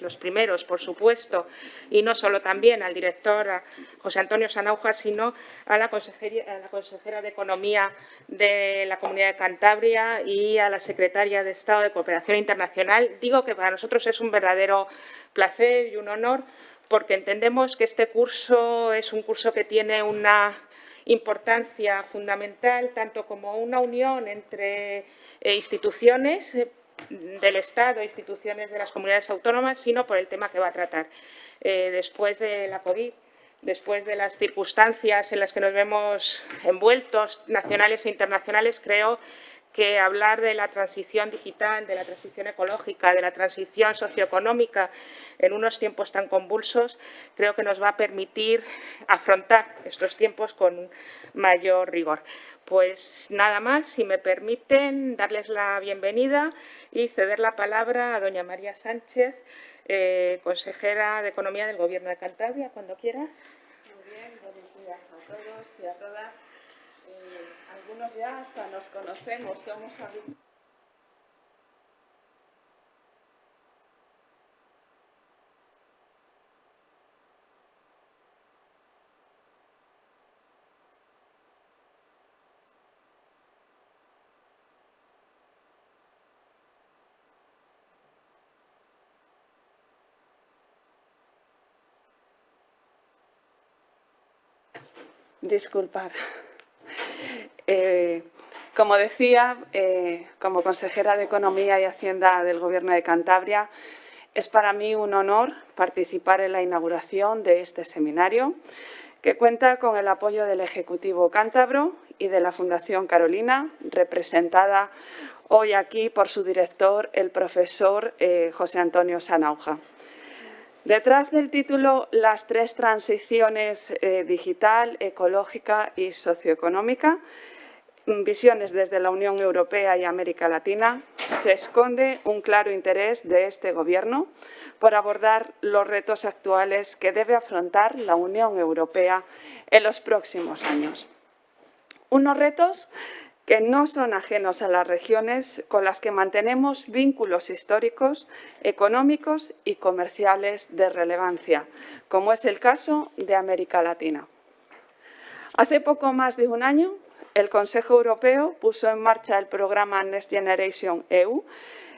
los primeros, por supuesto, y no solo también al director a José Antonio Sanauja, sino a la consejera de Economía de la Comunidad de Cantabria y a la secretaria de Estado de Cooperación Internacional. Digo que para nosotros es un verdadero placer y un honor, porque entendemos que este curso es un curso que tiene una importancia fundamental, tanto como una unión entre instituciones del Estado e instituciones de las comunidades autónomas, sino por el tema que va a tratar. Después de la COVID, después de las circunstancias en las que nos vemos envueltos, nacionales e internacionales, creo que hablar de la transición digital, de la transición ecológica, de la transición socioeconómica en unos tiempos tan convulsos, creo que nos va a permitir afrontar estos tiempos con mayor rigor. Pues nada más, si me permiten, darles la bienvenida y ceder la palabra a doña María Sánchez, consejera de Economía del Gobierno de Cantabria, cuando quiera. Muy bien, buenos días a todos y a todas. Algunos ya hasta nos conocemos, somos amigos. Disculpar. Como decía, como consejera de Economía y Hacienda del Gobierno de Cantabria, es para mí un honor participar en la inauguración de este seminario, que cuenta con el apoyo del Ejecutivo cántabro y de la Fundación Carolina, representada hoy aquí por su director, el profesor José Antonio Sanauja. Detrás del título Las tres transiciones digital, ecológica y socioeconómica, visiones desde la Unión Europea y América Latina, se esconde un claro interés de este Gobierno por abordar los retos actuales que debe afrontar la Unión Europea en los próximos años. Unos retos que no son ajenos a las regiones con las que mantenemos vínculos históricos, económicos y comerciales de relevancia, como es el caso de América Latina. Hace poco más de un año, el Consejo Europeo puso en marcha el programa Next Generation EU,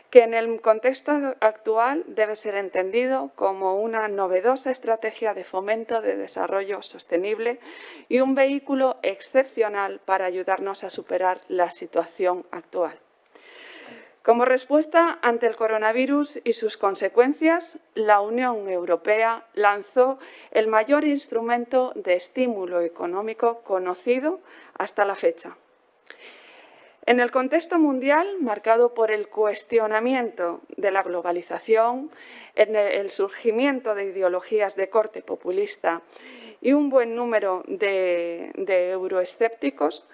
que en el contexto actual debe ser entendido como una novedosa estrategia de fomento de desarrollo sostenible y un vehículo excepcional para ayudarnos a superar la situación actual. Como respuesta ante el coronavirus y sus consecuencias, la Unión Europea lanzó el mayor instrumento de estímulo económico conocido hasta la fecha. En el contexto mundial, marcado por el cuestionamiento de la globalización, en el surgimiento de ideologías de corte populista y un buen número de euroescépticos,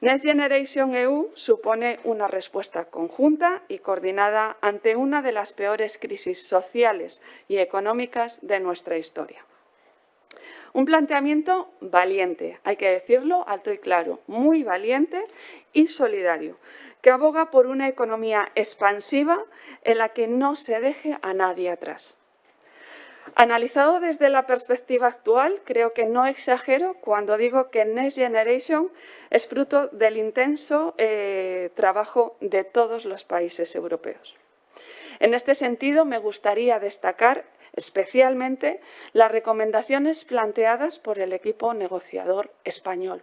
Next Generation EU supone una respuesta conjunta y coordinada ante una de las peores crisis sociales y económicas de nuestra historia. Un planteamiento valiente, hay que decirlo alto y claro, muy valiente y solidario, que aboga por una economía expansiva en la que no se deje a nadie atrás. Analizado desde la perspectiva actual, creo que no exagero cuando digo que Next Generation es fruto del intenso trabajo de todos los países europeos. En este sentido, me gustaría destacar especialmente las recomendaciones planteadas por el equipo negociador español.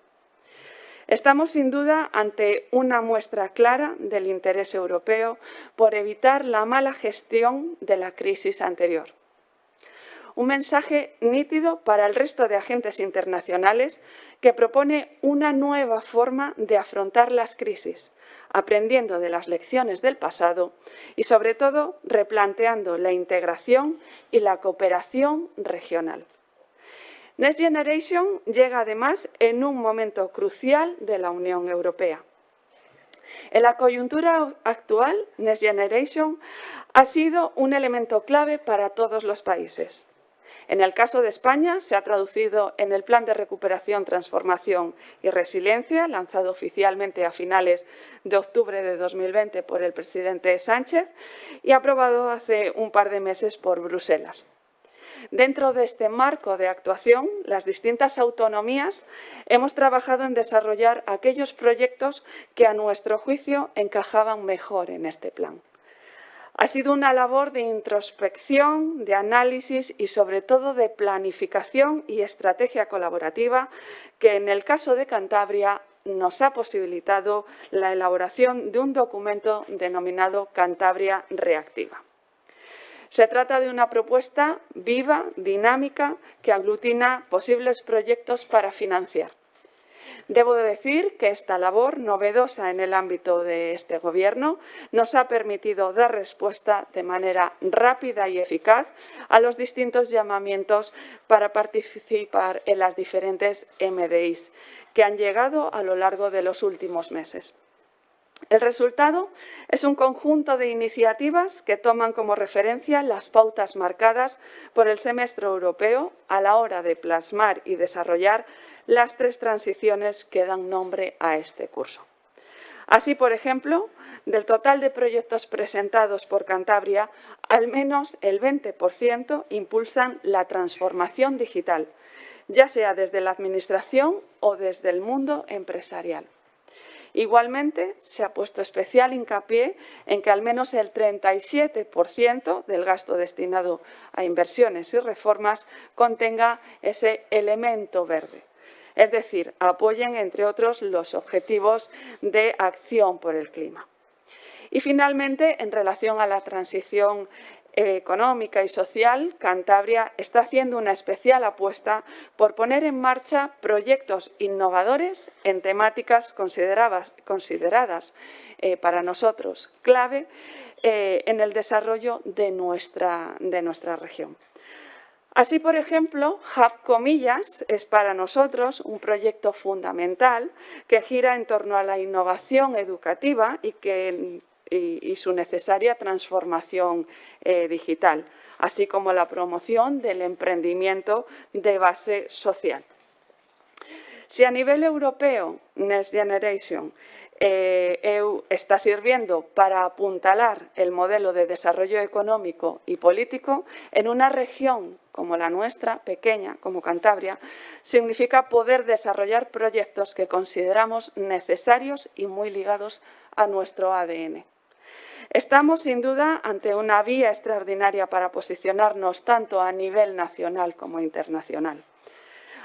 Estamos sin duda ante una muestra clara del interés europeo por evitar la mala gestión de la crisis anterior. Un mensaje nítido para el resto de agentes internacionales que propone una nueva forma de afrontar las crisis, aprendiendo de las lecciones del pasado y, sobre todo, replanteando la integración y la cooperación regional. Next Generation llega, además, en un momento crucial de la Unión Europea. En la coyuntura actual, Next Generation ha sido un elemento clave para todos los países. En el caso de España, se ha traducido en el Plan de Recuperación, Transformación y Resiliencia, lanzado oficialmente a finales de octubre de 2020 por el presidente Sánchez y aprobado hace un par de meses por Bruselas. Dentro de este marco de actuación, las distintas autonomías hemos trabajado en desarrollar aquellos proyectos que, a nuestro juicio, encajaban mejor en este plan. Ha sido una labor de introspección, de análisis y, sobre todo, de planificación y estrategia colaborativa que, en el caso de Cantabria, nos ha posibilitado la elaboración de un documento denominado Cantabria Reactiva. Se trata de una propuesta viva, dinámica, que aglutina posibles proyectos para financiar. Debo decir que esta labor, novedosa en el ámbito de este Gobierno, nos ha permitido dar respuesta de manera rápida y eficaz a los distintos llamamientos para participar en las diferentes MDIs que han llegado a lo largo de los últimos meses. El resultado es un conjunto de iniciativas que toman como referencia las pautas marcadas por el semestre europeo a la hora de plasmar y desarrollar las 3 transiciones que dan nombre a este curso. Así, por ejemplo, del total de proyectos presentados por Cantabria, al menos el 20% impulsan la transformación digital, ya sea desde la Administración o desde el mundo empresarial. Igualmente, se ha puesto especial hincapié en que al menos el 37% del gasto destinado a inversiones y reformas contenga ese elemento verde. Es decir, apoyen, entre otros, los objetivos de acción por el clima. Y, finalmente, en relación a la transición económica y social, Cantabria está haciendo una especial apuesta por poner en marcha proyectos innovadores en temáticas consideradas para nosotros clave en el desarrollo de nuestra región. Así, por ejemplo, Hub Comillas es para nosotros un proyecto fundamental que gira en torno a la innovación educativa y su necesaria transformación digital, así como la promoción del emprendimiento de base social. Si a nivel europeo Next Generation EU está sirviendo para apuntalar el modelo de desarrollo económico y político en una región como la nuestra, pequeña, como Cantabria, significa poder desarrollar proyectos que consideramos necesarios y muy ligados a nuestro ADN. Estamos, sin duda, ante una vía extraordinaria para posicionarnos tanto a nivel nacional como internacional.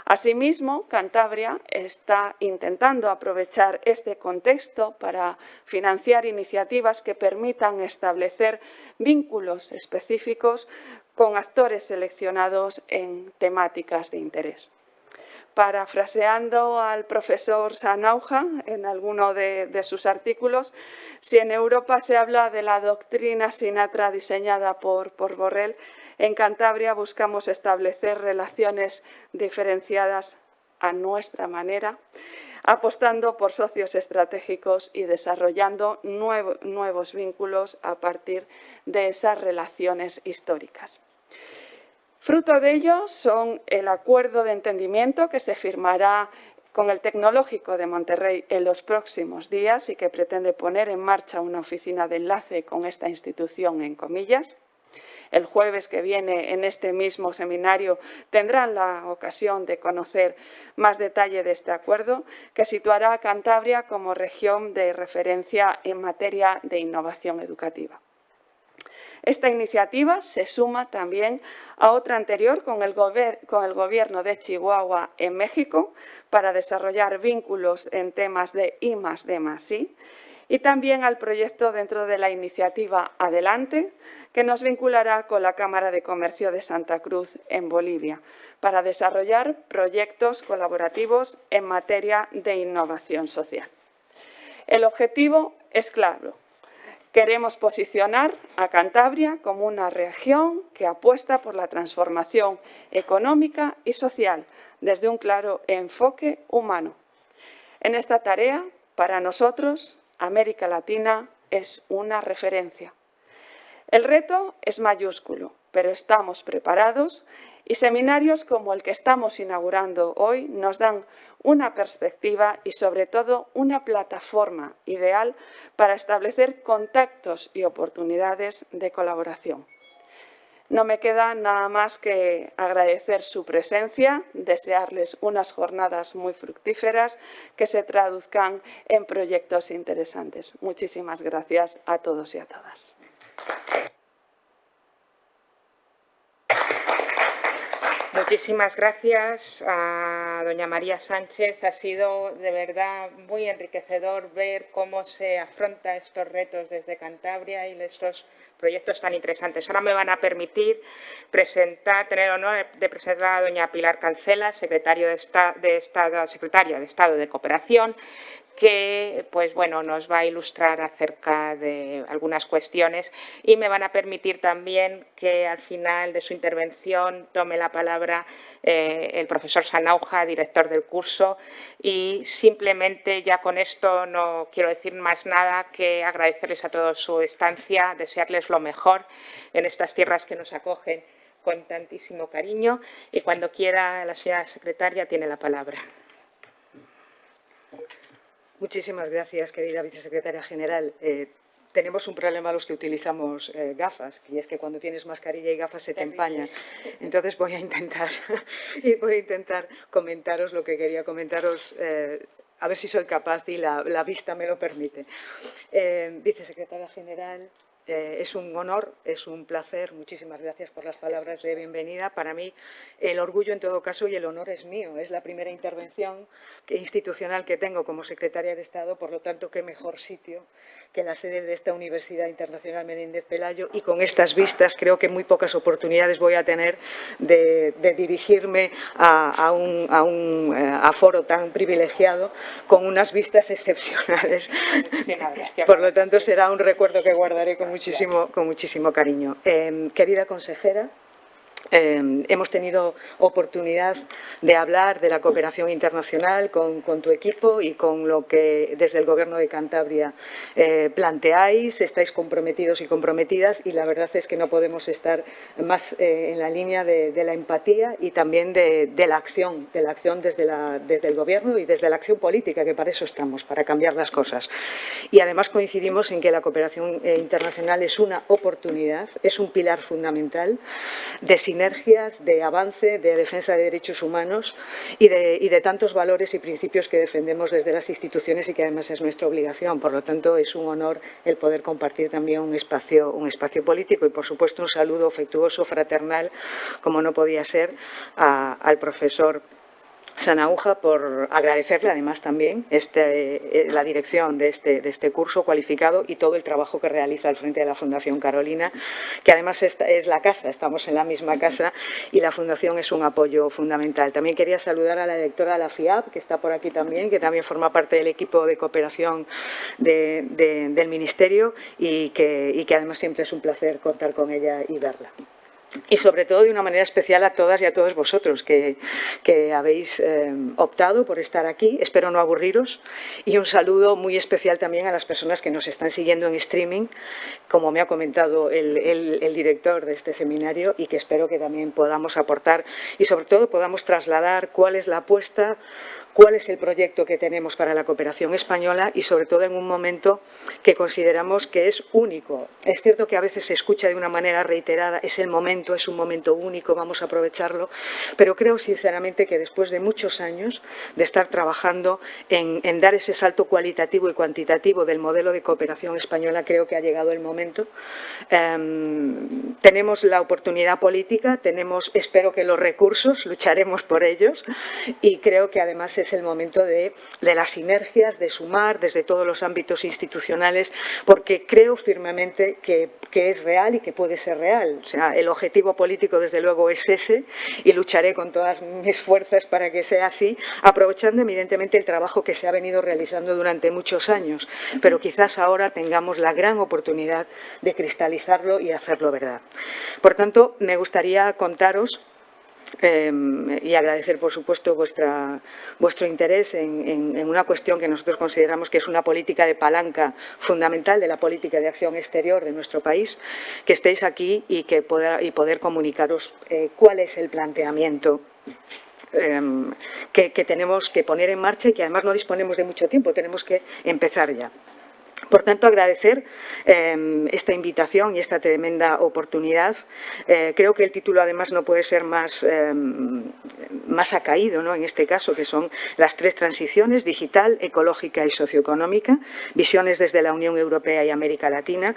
Asimismo, Cantabria está intentando aprovechar este contexto para financiar iniciativas que permitan establecer vínculos específicos con actores seleccionados en temáticas de interés. Parafraseando al profesor Sanauja en alguno de sus artículos, si en Europa se habla de la doctrina Sinatra diseñada por Borrell, en Cantabria buscamos establecer relaciones diferenciadas a nuestra manera, apostando por socios estratégicos y desarrollando nuevos vínculos a partir de esas relaciones históricas. Fruto de ello son el acuerdo de entendimiento que se firmará con el Tecnológico de Monterrey en los próximos días y que pretende poner en marcha una oficina de enlace con esta institución en Comillas. El jueves que viene, en este mismo seminario, tendrán la ocasión de conocer más detalle de este acuerdo, que situará a Cantabria como región de referencia en materia de innovación educativa. Esta iniciativa se suma también a otra anterior con el Gobierno de Chihuahua en México para desarrollar vínculos en temas de I+D+I y también al proyecto dentro de la iniciativa Adelante, que nos vinculará con la Cámara de Comercio de Santa Cruz en Bolivia para desarrollar proyectos colaborativos en materia de innovación social. El objetivo es claro. Queremos posicionar a Cantabria como una región que apuesta por la transformación económica y social desde un claro enfoque humano. En esta tarea, para nosotros, América Latina es una referencia. El reto es mayúsculo, pero estamos preparados Y seminarios como el que estamos inaugurando hoy nos dan una perspectiva y, sobre todo, una plataforma ideal para establecer contactos y oportunidades de colaboración. No me queda nada más que agradecer su presencia, desearles unas jornadas muy fructíferas que se traduzcan en proyectos interesantes. Muchísimas gracias a todos y a todas. Muchísimas gracias a doña María Sánchez. Ha sido de verdad muy enriquecedor ver cómo se afronta estos retos desde Cantabria y estos proyectos tan interesantes. Ahora me van a permitir tener el honor de presentar a doña Pilar Cancela, secretaria de Estado de Cooperación, que pues, bueno, nos va a ilustrar acerca de algunas cuestiones, y me van a permitir también que al final de su intervención tome la palabra el profesor Sanauja, director del curso, y simplemente ya con esto no quiero decir más nada que agradecerles a todos su estancia, desearles lo mejor en estas tierras que nos acogen con tantísimo cariño, y cuando quiera la señora secretaria tiene la palabra. Muchísimas gracias, querida vicesecretaria general. Tenemos un problema los que utilizamos gafas, y es que cuando tienes mascarilla y gafas se te empañan. Entonces voy a intentar comentaros lo que quería comentaros, a ver si soy capaz y la vista me lo permite. Vicesecretaria general, es un honor, es un placer. Muchísimas gracias por las palabras de bienvenida. Para mí el orgullo en todo caso y el honor es mío. Es la primera intervención institucional que tengo como secretaria de Estado, por lo tanto, qué mejor sitio que la sede de esta Universidad Internacional Menéndez Pelayo, y con estas vistas creo que muy pocas oportunidades voy a tener de dirigirme a un aforo tan privilegiado con unas vistas excepcionales. Por lo tanto, será un recuerdo que guardaré con muchísimo cariño. Querida consejera, hemos tenido oportunidad de hablar de la cooperación internacional con tu equipo y con lo que desde el Gobierno de Cantabria planteáis. Estáis comprometidos y comprometidas, y la verdad es que no podemos estar más en la línea de la empatía y también de la acción desde el Gobierno y desde la acción política, que para eso estamos, para cambiar las cosas. Y además coincidimos en que la cooperación internacional es una oportunidad, es un pilar fundamental de sinergias, de avance, de defensa de derechos humanos y de tantos valores y principios que defendemos desde las instituciones y que además es nuestra obligación. Por lo tanto, es un honor el poder compartir también un espacio político, y por supuesto un saludo afectuoso, fraternal, como no podía ser, al profesor Sanauja, por agradecerle además también la dirección de este curso cualificado y todo el trabajo que realiza al frente de la Fundación Carolina, que además es la casa, estamos en la misma casa, y la Fundación es un apoyo fundamental. También quería saludar a la directora de la FIAP, que está por aquí también, que también forma parte del equipo de cooperación del Ministerio, y que además siempre es un placer contar con ella y verla. Y sobre todo, de una manera especial, a todas y a todos vosotros que habéis optado por estar aquí. Espero no aburriros. Y un saludo muy especial también a las personas que nos están siguiendo en streaming, como me ha comentado el director de este seminario, y que espero que también podamos aportar y sobre todo podamos trasladar cuál es la apuesta, cuál es el proyecto que tenemos para la cooperación española, y sobre todo en un momento que consideramos que es único. Es cierto que a veces se escucha de una manera reiterada, es un momento único, vamos a aprovecharlo, pero creo sinceramente que después de muchos años de estar trabajando en dar ese salto cualitativo y cuantitativo del modelo de cooperación española, creo que ha llegado el momento. Tenemos la oportunidad política, espero que los recursos, lucharemos por ellos, y creo que además es el momento de las sinergias, de sumar desde todos los ámbitos institucionales, porque creo firmemente que es real y que puede ser real. O sea, el objetivo político desde luego es ese, y lucharé con todas mis fuerzas para que sea así, aprovechando evidentemente el trabajo que se ha venido realizando durante muchos años, pero quizás ahora tengamos la gran oportunidad de cristalizarlo y hacerlo verdad. Por tanto, me gustaría contaros y agradecer, por supuesto, vuestro interés en una cuestión que nosotros consideramos que es una política de palanca fundamental de la política de acción exterior de nuestro país, que estéis aquí y poder comunicaros cuál es el planteamiento que tenemos que poner en marcha y que además no disponemos de mucho tiempo, tenemos que empezar ya. Por tanto, agradecer esta invitación y esta tremenda oportunidad. Creo que el título, además, no puede ser más acaído, ¿no?, en este caso, que son las 3 transiciones: digital, ecológica y socioeconómica, visiones desde la Unión Europea y América Latina.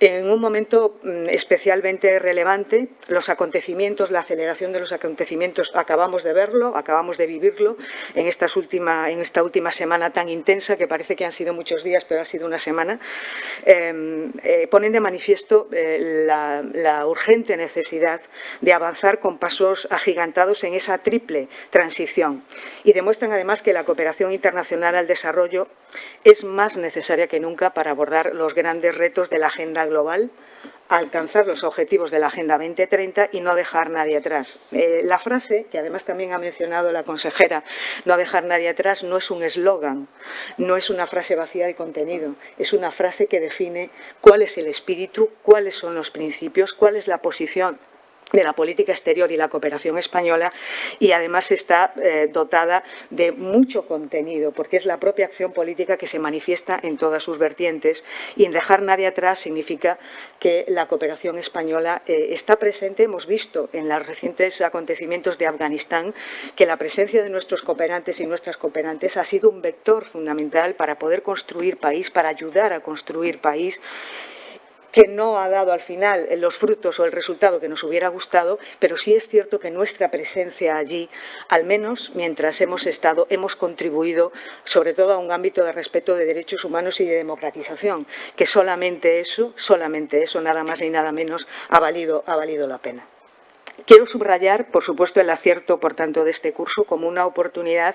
En un momento especialmente relevante, los acontecimientos, la aceleración de los acontecimientos, acabamos de verlo, acabamos de vivirlo en esta última semana tan intensa, que parece que han sido muchos días, pero ha sido una semana, ponen de manifiesto la urgente necesidad de avanzar con pasos agigantados en esa triple transición, y demuestran además que la cooperación internacional al desarrollo es más necesaria que nunca para abordar los grandes retos de la agenda global, alcanzar los objetivos de la Agenda 2030 y no dejar nadie atrás. La frase, que además también ha mencionado la consejera, no dejar nadie atrás, no es un eslogan, no es una frase vacía de contenido, es una frase que define cuál es el espíritu, cuáles son los principios, cuál es la posición de la política exterior y la cooperación española, y además está dotada de mucho contenido, porque es la propia acción política que se manifiesta en todas sus vertientes, y en dejar nadie atrás significa que la cooperación española está presente. Hemos visto en los recientes acontecimientos de Afganistán que la presencia de nuestros cooperantes y nuestras cooperantes ha sido un vector fundamental para poder construir país, para ayudar a construir país, que no ha dado al final los frutos o el resultado que nos hubiera gustado, pero sí es cierto que nuestra presencia allí, al menos mientras hemos estado, hemos contribuido sobre todo a un ámbito de respeto de derechos humanos y de democratización, que solamente eso, nada más ni nada menos, ha valido la pena. Quiero subrayar, por supuesto, el acierto, por tanto, de este curso como una oportunidad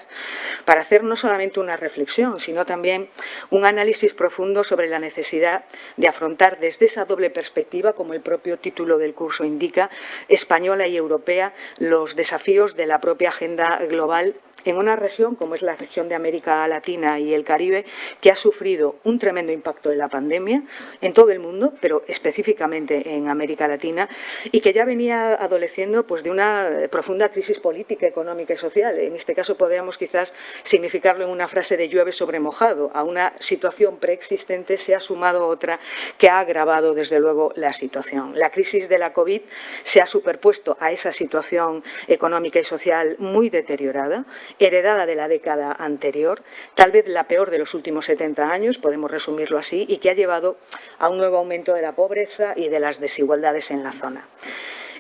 para hacer no solamente una reflexión, sino también un análisis profundo sobre la necesidad de afrontar desde esa doble perspectiva, como el propio título del curso indica, española y europea, los desafíos de la propia agenda global en una región como es la región de América Latina y el Caribe, que ha sufrido un tremendo impacto de la pandemia en todo el mundo, pero específicamente en América Latina, y que ya venía adoleciendo pues de una profunda crisis política, económica y social. En este caso podríamos quizás significarlo en una frase de llueve sobre mojado. A una situación preexistente se ha sumado otra que ha agravado desde luego la situación. La crisis de la COVID se ha superpuesto a esa situación económica y social muy deteriorada, heredada de la década anterior, tal vez la peor de los últimos 70 años, podemos resumirlo así, y que ha llevado a un nuevo aumento de la pobreza y de las desigualdades en la zona.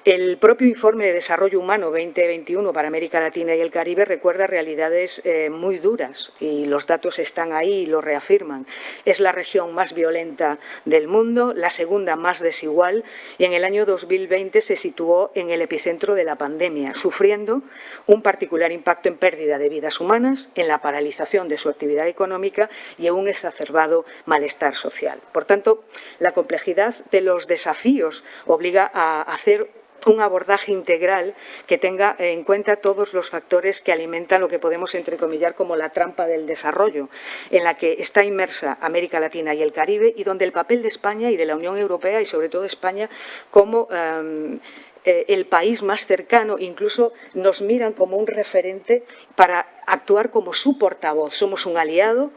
El propio Informe de Desarrollo Humano 2021 para América Latina y el Caribe recuerda realidades muy duras, y los datos están ahí y lo reafirman. Es la región más violenta del mundo, la segunda más desigual, y en el año 2020 se situó en el epicentro de la pandemia, sufriendo un particular impacto en pérdida de vidas humanas, en la paralización de su actividad económica y en un exacerbado malestar social. Por tanto, la complejidad de los desafíos obliga a hacer un abordaje integral que tenga en cuenta todos los factores que alimentan lo que podemos entrecomillar como la trampa del desarrollo, en la que está inmersa América Latina y el Caribe, y donde el papel de España y de la Unión Europea, y sobre todo España, como el país más cercano, incluso nos miran como un referente para actuar como su portavoz. Somos un aliado,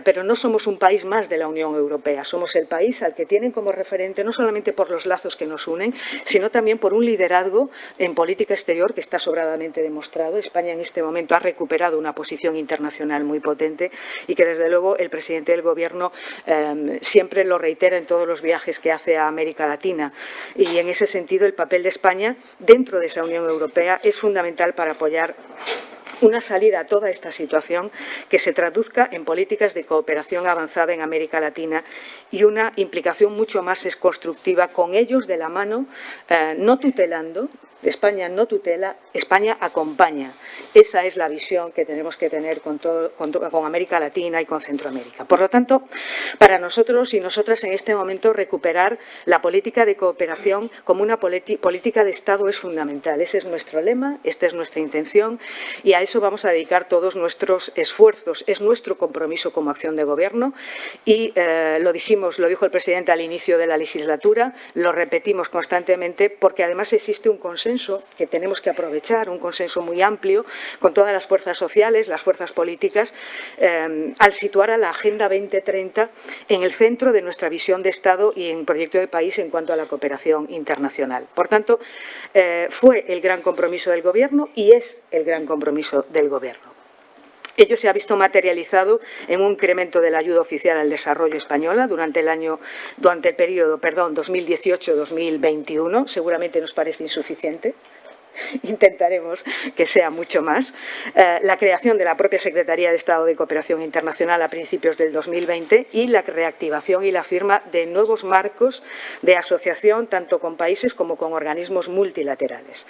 pero no somos un país más de la Unión Europea. Somos el país al que tienen como referente, no solamente por los lazos que nos unen, sino también por un liderazgo en política exterior que está sobradamente demostrado. España en este momento ha recuperado una posición internacional muy potente y que, desde luego, el presidente del Gobierno siempre lo reitera en todos los viajes que hace a América Latina. Y en ese sentido, el papel de España dentro de esa Unión Europea es fundamental para apoyar una salida a toda esta situación que se traduzca en políticas de cooperación avanzada en América Latina y una implicación mucho más constructiva con ellos de la mano, no tutelando, España no tutela, España acompaña. Esa es la visión que tenemos que tener con América Latina y con Centroamérica. Por lo tanto, para nosotros y nosotras en este momento recuperar la política de cooperación como una política de Estado es fundamental. Ese es nuestro lema, esta es nuestra intención y a eso vamos a dedicar todos nuestros esfuerzos. Es nuestro compromiso como acción de gobierno y lo dijo el presidente al inicio de la legislatura, lo repetimos constantemente porque además existe un consenso que tenemos que aprovechar, un consenso muy amplio con todas las fuerzas sociales, las fuerzas políticas, al situar a la Agenda 2030 en el centro de nuestra visión de Estado y en proyecto de país en cuanto a la cooperación internacional. Por tanto, fue el gran compromiso del Gobierno y es el gran compromiso del Gobierno. Ello se ha visto materializado en un incremento de la ayuda oficial al desarrollo española durante el periodo 2018-2021. Seguramente nos parece insuficiente. Intentaremos que sea mucho más. La creación de la propia Secretaría de Estado de Cooperación Internacional a principios del 2020 y la reactivación y la firma de nuevos marcos de asociación tanto con países como con organismos multilaterales.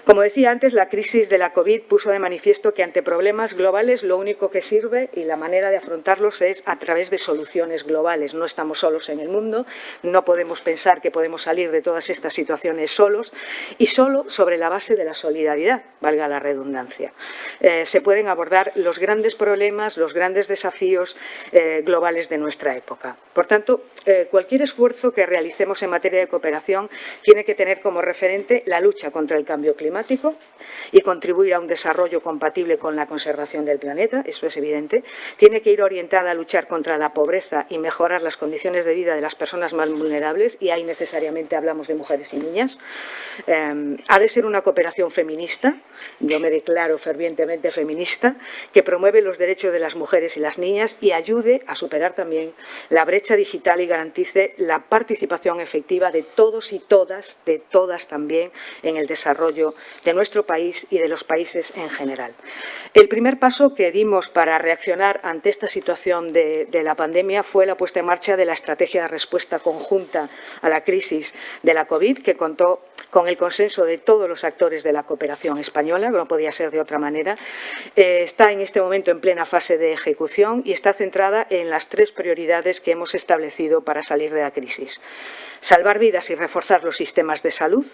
Como decía antes, la crisis de la COVID puso de manifiesto que ante problemas globales lo único que sirve y la manera de afrontarlos es a través de soluciones globales. No estamos solos en el mundo, no podemos pensar que podemos salir de todas estas situaciones solos y solo sobre la base de la solidaridad, valga la redundancia. Se pueden abordar los grandes problemas, los grandes desafíos globales de nuestra época. Por tanto, cualquier esfuerzo que realicemos en materia de cooperación tiene que tener como referente la lucha contra el cambio climático y contribuir a un desarrollo compatible con la conservación del planeta, eso es evidente. Tiene que ir orientada a luchar contra la pobreza y mejorar las condiciones de vida de las personas más vulnerables, y ahí necesariamente hablamos de mujeres y niñas. Ha de ser una cooperación feminista, yo me declaro fervientemente feminista, que promueve los derechos de las mujeres y las niñas y ayude a superar también la brecha digital y garantice la participación efectiva de todos y todas, de todas también, en el desarrollo de nuestro país y de los países en general. El primer paso que dimos para reaccionar ante esta situación de la pandemia fue la puesta en marcha de la estrategia de respuesta conjunta a la crisis de la COVID, que contó con el consenso de todos los actores de la cooperación española, no podía ser de otra manera. Está en este momento en plena fase de ejecución y está centrada en las 3 prioridades que hemos establecido para salir de la crisis. Salvar vidas y reforzar los sistemas de salud,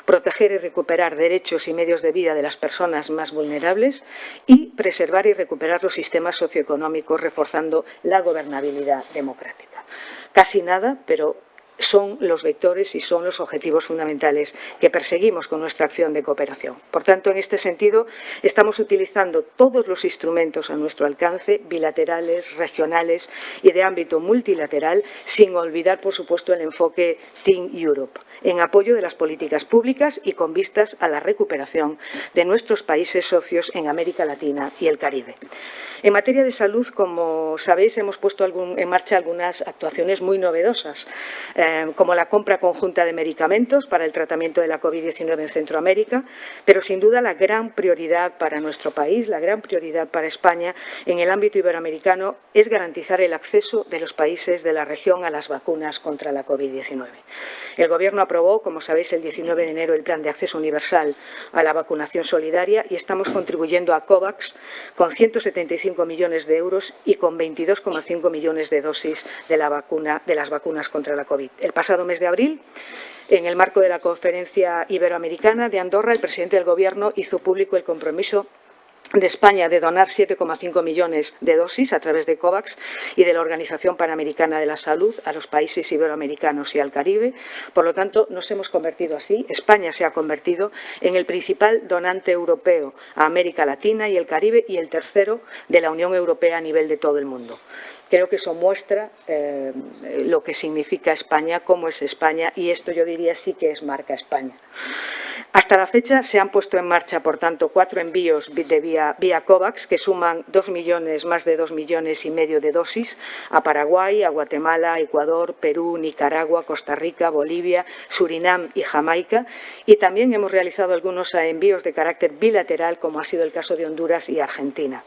proteger y recuperar derechos y medios de vida de las personas más vulnerables y preservar y recuperar los sistemas socioeconómicos, reforzando la gobernabilidad democrática. Casi nada, pero son los vectores y son los objetivos fundamentales que perseguimos con nuestra acción de cooperación. Por tanto, en este sentido, estamos utilizando todos los instrumentos a nuestro alcance, bilaterales, regionales y de ámbito multilateral, sin olvidar, por supuesto, el enfoque Team Europe, en apoyo de las políticas públicas y con vistas a la recuperación de nuestros países socios en América Latina y el Caribe. En materia de salud, como sabéis, hemos puesto en marcha algunas actuaciones muy novedosas, como la compra conjunta de medicamentos para el tratamiento de la COVID-19 en Centroamérica, pero sin duda la gran prioridad para nuestro país, la gran prioridad para España en el ámbito iberoamericano es garantizar el acceso de los países de la región a las vacunas contra la COVID-19. El Gobierno aprobó, como sabéis, el 19 de enero el Plan de Acceso Universal a la Vacunación Solidaria y estamos contribuyendo a COVAX con 175 millones de euros y con 22,5 millones de dosis de las vacunas contra la COVID. El pasado mes de abril, en el marco de la Conferencia Iberoamericana de Andorra, el presidente del Gobierno hizo público el compromiso de España de donar 7,5 millones de dosis a través de COVAX y de la Organización Panamericana de la Salud a los países iberoamericanos y al Caribe. Por lo tanto, nos hemos convertido así, España se ha convertido en el principal donante europeo a América Latina y el Caribe y el tercero de la Unión Europea a nivel de todo el mundo. Creo que eso muestra lo que significa España, cómo es España, y esto yo diría sí que es marca España. Hasta la fecha se han puesto en marcha, por tanto, 4 envíos vía COVAX que suman más de 2,5 millones de dosis a Paraguay, a Guatemala, Ecuador, Perú, Nicaragua, Costa Rica, Bolivia, Surinam y Jamaica. Y también hemos realizado algunos envíos de carácter bilateral, como ha sido el caso de Honduras y Argentina.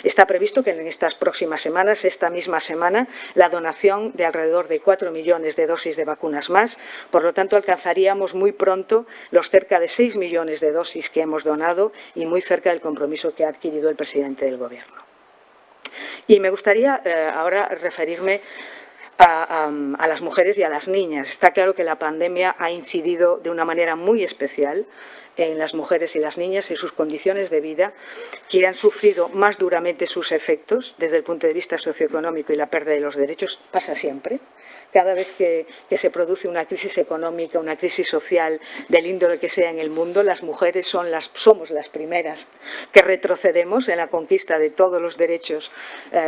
Está previsto que en estas próximas semanas, esta misma semana, la donación de alrededor de 4 millones de dosis de vacunas más. Por lo tanto, alcanzaríamos muy pronto los cerca de 6 millones de dosis que hemos donado y muy cerca del compromiso que ha adquirido el presidente del Gobierno. Y me gustaría ahora referirme a las mujeres y a las niñas. Está claro que la pandemia ha incidido de una manera muy especial en las mujeres y las niñas y sus condiciones de vida, que han sufrido más duramente sus efectos desde el punto de vista socioeconómico, y la pérdida de los derechos pasa siempre. Cada vez que se produce una crisis económica, una crisis social, del índole que sea en el mundo, las mujeres somos las primeras que retrocedemos en la conquista de todos los derechos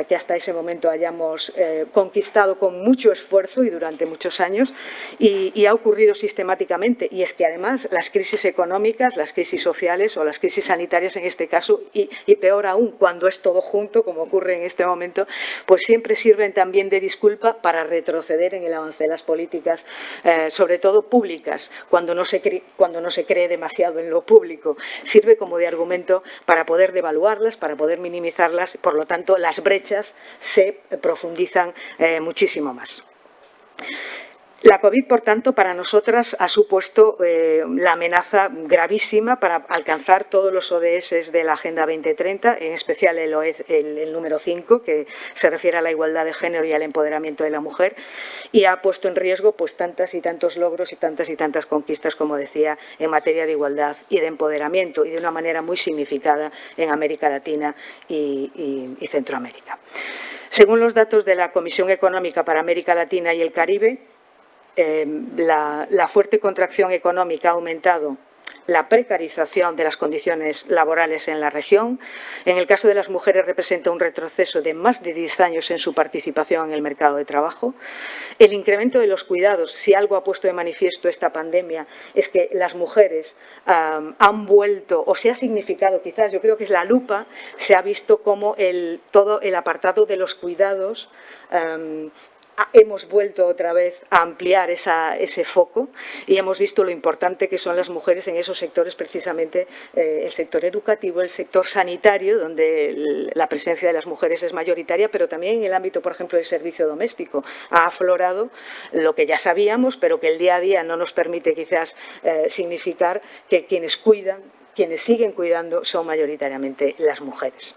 que hasta ese momento hayamos conquistado con mucho esfuerzo y durante muchos años, y ha ocurrido sistemáticamente. Y es que además las crisis económicas, las crisis sociales o las crisis sanitarias en este caso, y peor aún cuando es todo junto, como ocurre en este momento, pues siempre sirven también de disculpa para retroceder en el avance de las políticas, sobre todo públicas, cuando no se cree demasiado en lo público. Sirve como de argumento para poder devaluarlas, para poder minimizarlas, por lo tanto las brechas se profundizan muchísimo más. La COVID, por tanto, para nosotras ha supuesto la amenaza gravísima para alcanzar todos los ODS de la Agenda 2030, en especial el número 5, que se refiere a la igualdad de género y al empoderamiento de la mujer, y ha puesto en riesgo pues tantas y tantos logros y tantas conquistas, como decía, en materia de igualdad y de empoderamiento, y de una manera muy significada en América Latina y Centroamérica. Según los datos de la Comisión Económica para América Latina y el Caribe, la fuerte contracción económica ha aumentado la precarización de las condiciones laborales en la región. En el caso de las mujeres representa un retroceso de más de 10 años en su participación en el mercado de trabajo. El incremento de los cuidados, si algo ha puesto de manifiesto esta pandemia, es que las mujeres han vuelto, o se ha significado quizás, yo creo que es la lupa, se ha visto como todo el apartado de los cuidados hemos vuelto otra vez a ampliar ese foco, y hemos visto lo importante que son las mujeres en esos sectores, precisamente el sector educativo, el sector sanitario, donde la presencia de las mujeres es mayoritaria, pero también en el ámbito, por ejemplo, del servicio doméstico. Ha aflorado lo que ya sabíamos, pero que el día a día no nos permite quizás significar que quienes siguen cuidando son mayoritariamente las mujeres.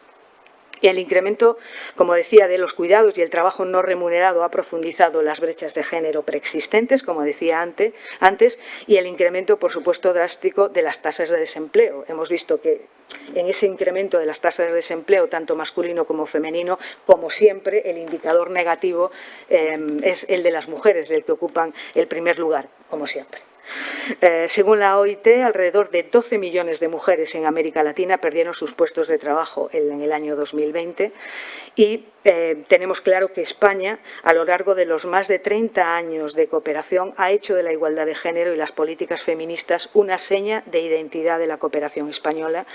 Y el incremento, como decía, de los cuidados y el trabajo no remunerado ha profundizado las brechas de género preexistentes, como decía antes, y el incremento, por supuesto, drástico de las tasas de desempleo. Hemos visto que en ese incremento de las tasas de desempleo, tanto masculino como femenino, como siempre, el indicador negativo es el de las mujeres, el que ocupan el primer lugar, como siempre. Según la OIT, alrededor de 12 millones de mujeres en América Latina perdieron sus puestos de trabajo en el año 2020, y tenemos claro que España, a lo largo de los más de 30 años de cooperación, ha hecho de la igualdad de género y las políticas feministas una seña de identidad de la cooperación española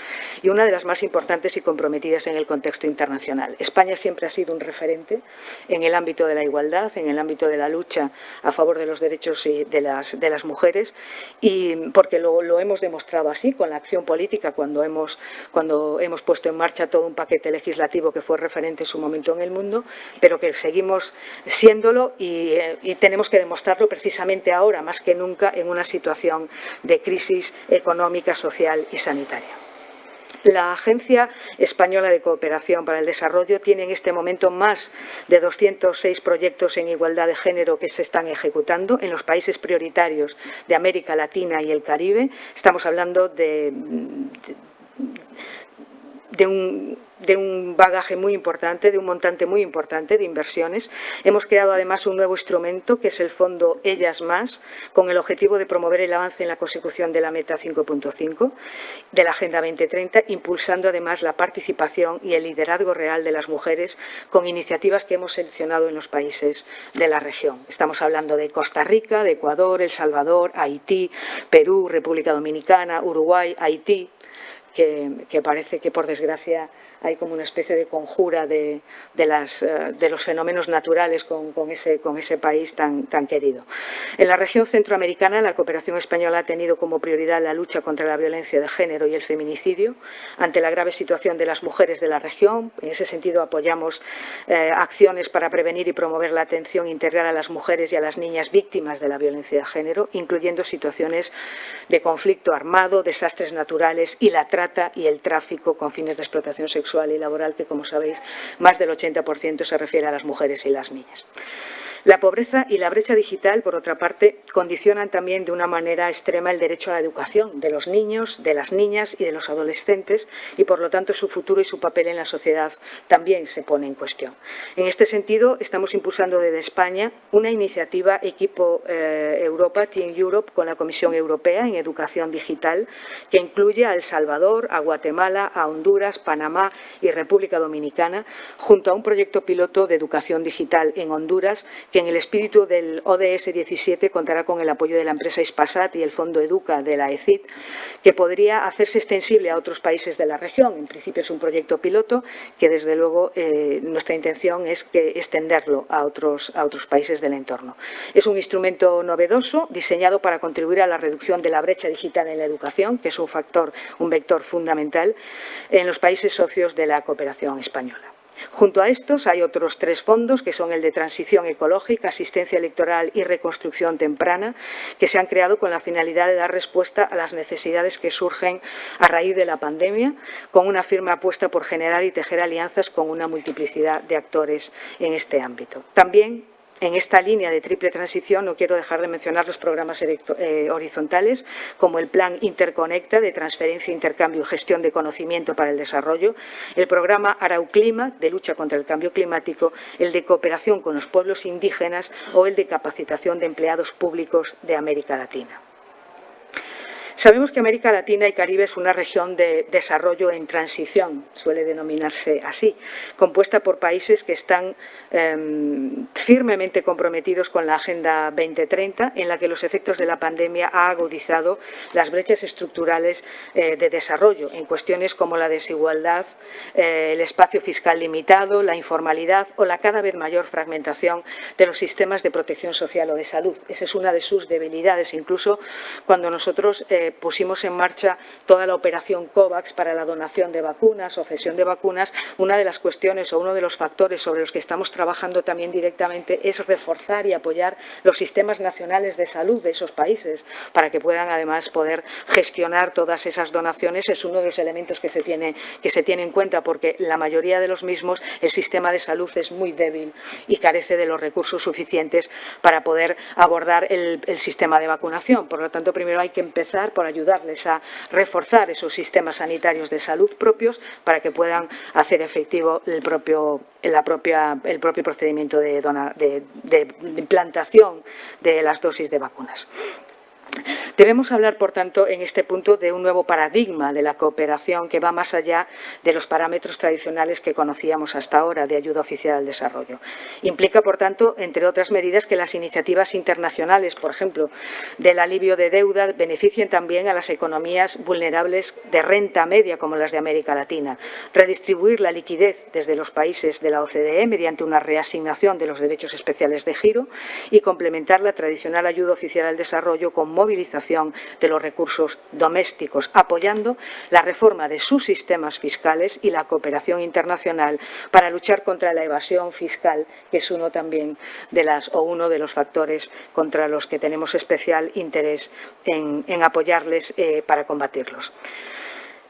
y una de las más importantes y comprometidas en el contexto internacional. España siempre ha sido un referente en el ámbito de la igualdad, en el ámbito de la lucha a favor de los derechos de las mujeres, y porque lo hemos demostrado así con la acción política cuando hemos puesto en marcha todo un paquete legislativo que fue referente en su momento en el mundo, pero que seguimos siéndolo, y tenemos que demostrarlo precisamente ahora, más que nunca, en una situación de crisis económica, social y sanitaria. La Agencia Española de Cooperación para el Desarrollo tiene en este momento más de 206 proyectos en igualdad de género que se están ejecutando en los países prioritarios de América Latina y el Caribe. Estamos hablando de un bagaje muy importante, de un montante muy importante de inversiones. Hemos creado además un nuevo instrumento, que es el Fondo Ellas Más, con el objetivo de promover el avance en la consecución de la meta 5.5 de la Agenda 2030, impulsando además la participación y el liderazgo real de las mujeres con iniciativas que hemos seleccionado en los países de la región. Estamos hablando de Costa Rica, de Ecuador, El Salvador, Haití, Perú, República Dominicana, Uruguay, Haití, que parece que, por desgracia, hay como una especie de conjura de los fenómenos naturales con ese país tan querido. En la región centroamericana, la cooperación española ha tenido como prioridad la lucha contra la violencia de género y el feminicidio, ante la grave situación de las mujeres de la región. En ese sentido, apoyamos acciones para prevenir y promover la atención integral a las mujeres y a las niñas víctimas de la violencia de género, incluyendo situaciones de conflicto armado, desastres naturales y la trata y el tráfico con fines de explotación sexual y laboral, que, como sabéis, más del 80% se refiere a las mujeres y las niñas. La pobreza y la brecha digital, por otra parte, condicionan también de una manera extrema el derecho a la educación de los niños, de las niñas y de los adolescentes, y por lo tanto su futuro y su papel en la sociedad también se pone en cuestión. En este sentido, estamos impulsando desde España una iniciativa Equipo Europa, Team Europe, con la Comisión Europea en educación digital, que incluye a El Salvador, a Guatemala, a Honduras, Panamá y República Dominicana, junto a un proyecto piloto de educación digital en Honduras, que en el espíritu del ODS 17 contará con el apoyo de la empresa Hispasat y el Fondo Educa de la ECID, que podría hacerse extensible a otros países de la región. En principio es un proyecto piloto que, desde luego, nuestra intención es extenderlo a otros países del entorno. Es un instrumento novedoso, diseñado para contribuir a la reducción de la brecha digital en la educación, que es un vector fundamental en los países socios de la cooperación española. Junto a estos hay otros 3 fondos, que son el de Transición Ecológica, Asistencia Electoral y Reconstrucción Temprana, que se han creado con la finalidad de dar respuesta a las necesidades que surgen a raíz de la pandemia, con una firme apuesta por generar y tejer alianzas con una multiplicidad de actores en este ámbito. También, en esta línea de triple transición, no quiero dejar de mencionar los programas horizontales, como el Plan Interconecta de transferencia, intercambio y gestión de conocimiento para el desarrollo, el programa Arauclima, de lucha contra el cambio climático, el de cooperación con los pueblos indígenas o el de capacitación de empleados públicos de América Latina. Sabemos que América Latina y Caribe es una región de desarrollo en transición, suele denominarse así, compuesta por países que están firmemente comprometidos con la Agenda 2030, en la que los efectos de la pandemia han agudizado las brechas estructurales de desarrollo en cuestiones como la desigualdad, el espacio fiscal limitado, la informalidad o la cada vez mayor fragmentación de los sistemas de protección social o de salud. Esa es una de sus debilidades. Incluso cuando nosotros pusimos en marcha toda la operación COVAX para la donación de vacunas o cesión de vacunas, una de las cuestiones o uno de los factores sobre los que estamos trabajando también directamente es reforzar y apoyar los sistemas nacionales de salud de esos países para que puedan además poder gestionar todas esas donaciones. Es uno de los elementos que se tiene en cuenta, porque la mayoría de los mismos, el sistema de salud es muy débil y carece de los recursos suficientes para poder abordar el sistema de vacunación. Por lo tanto, primero hay que empezar por ayudarles a reforzar esos sistemas sanitarios de salud propios para que puedan hacer efectivo el propio procedimiento de implantación de las dosis de vacunas. Debemos hablar, por tanto, en este punto de un nuevo paradigma de la cooperación que va más allá de los parámetros tradicionales que conocíamos hasta ahora de ayuda oficial al desarrollo. Implica, por tanto, entre otras medidas, que las iniciativas internacionales, por ejemplo, del alivio de deuda, beneficien también a las economías vulnerables de renta media como las de América Latina, redistribuir la liquidez desde los países de la OCDE mediante una reasignación de los derechos especiales de giro y complementar la tradicional ayuda oficial al desarrollo con movilización de los recursos domésticos, apoyando la reforma de sus sistemas fiscales y la cooperación internacional para luchar contra la evasión fiscal, que es uno también de los factores contra los que tenemos especial interés en apoyarles para combatirlos.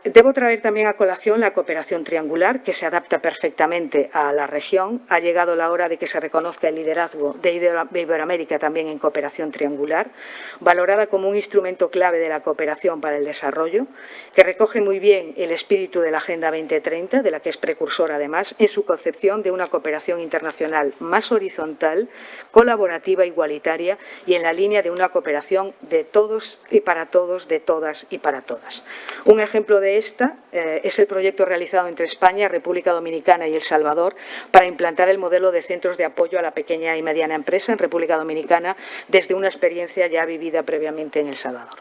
Debo traer también a colación la cooperación triangular, que se adapta perfectamente a la región. Ha llegado la hora de que se reconozca el liderazgo de Iberoamérica también en cooperación triangular, valorada como un instrumento clave de la cooperación para el desarrollo, que recoge muy bien el espíritu de la Agenda 2030, de la que es precursora además, en su concepción de una cooperación internacional más horizontal, colaborativa, igualitaria y en la línea de una cooperación de todos y para todos, de todas y para todas. Un ejemplo de esta es el proyecto realizado entre España, República Dominicana y El Salvador para implantar el modelo de centros de apoyo a la pequeña y mediana empresa en República Dominicana desde una experiencia ya vivida previamente en El Salvador.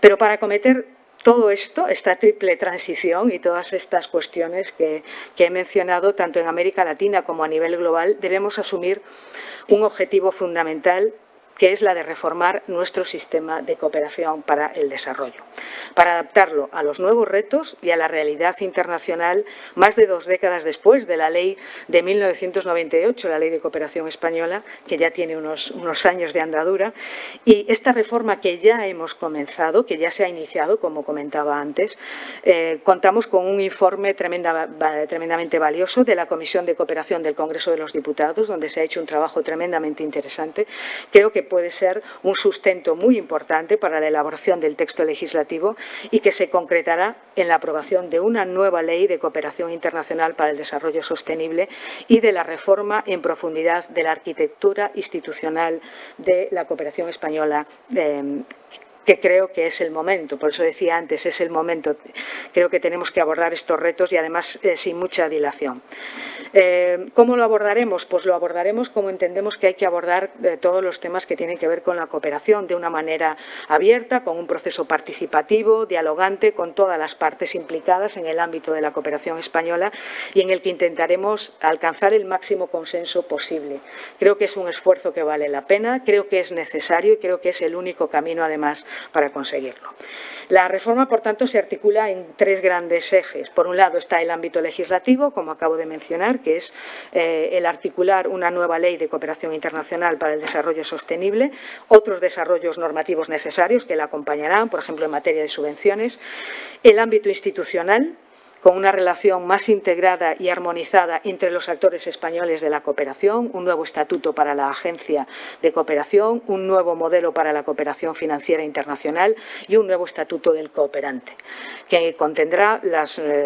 Pero para acometer todo esto, esta triple transición y todas estas cuestiones que he mencionado, tanto en América Latina como a nivel global, debemos asumir un objetivo fundamental, que es la de reformar nuestro sistema de cooperación para el desarrollo, para adaptarlo a los nuevos retos y a la realidad internacional más de 2 décadas después de la ley de 1998, la Ley de Cooperación Española, que ya tiene unos años de andadura, y esta reforma que ya hemos comenzado, que ya se ha iniciado, como comentaba antes, contamos con un informe tremendamente valioso de la Comisión de Cooperación del Congreso de los Diputados, donde se ha hecho un trabajo tremendamente interesante. Creo que puede ser un sustento muy importante para la elaboración del texto legislativo y que se concretará en la aprobación de una nueva ley de cooperación internacional para el desarrollo sostenible y de la reforma en profundidad de la arquitectura institucional de la cooperación española, que creo que es el momento, por eso decía antes, es el momento. Creo que tenemos que abordar estos retos y además sin mucha dilación. ¿Cómo lo abordaremos? Pues lo abordaremos como entendemos que hay que abordar todos los temas que tienen que ver con la cooperación, de una manera abierta, con un proceso participativo, dialogante, con todas las partes implicadas en el ámbito de la cooperación española y en el que intentaremos alcanzar el máximo consenso posible. Creo que es un esfuerzo que vale la pena, creo que es necesario y creo que es el único camino, además, para conseguirlo. La reforma, por tanto, se articula en 3 grandes ejes. Por un lado está el ámbito legislativo, como acabo de mencionar, que es el articular una nueva ley de cooperación internacional para el desarrollo sostenible, otros desarrollos normativos necesarios que la acompañarán, por ejemplo, en materia de subvenciones, el ámbito institucional, con una relación más integrada y armonizada entre los actores españoles de la cooperación, un nuevo estatuto para la Agencia de Cooperación, un nuevo modelo para la cooperación financiera internacional y un nuevo estatuto del cooperante, que contendrá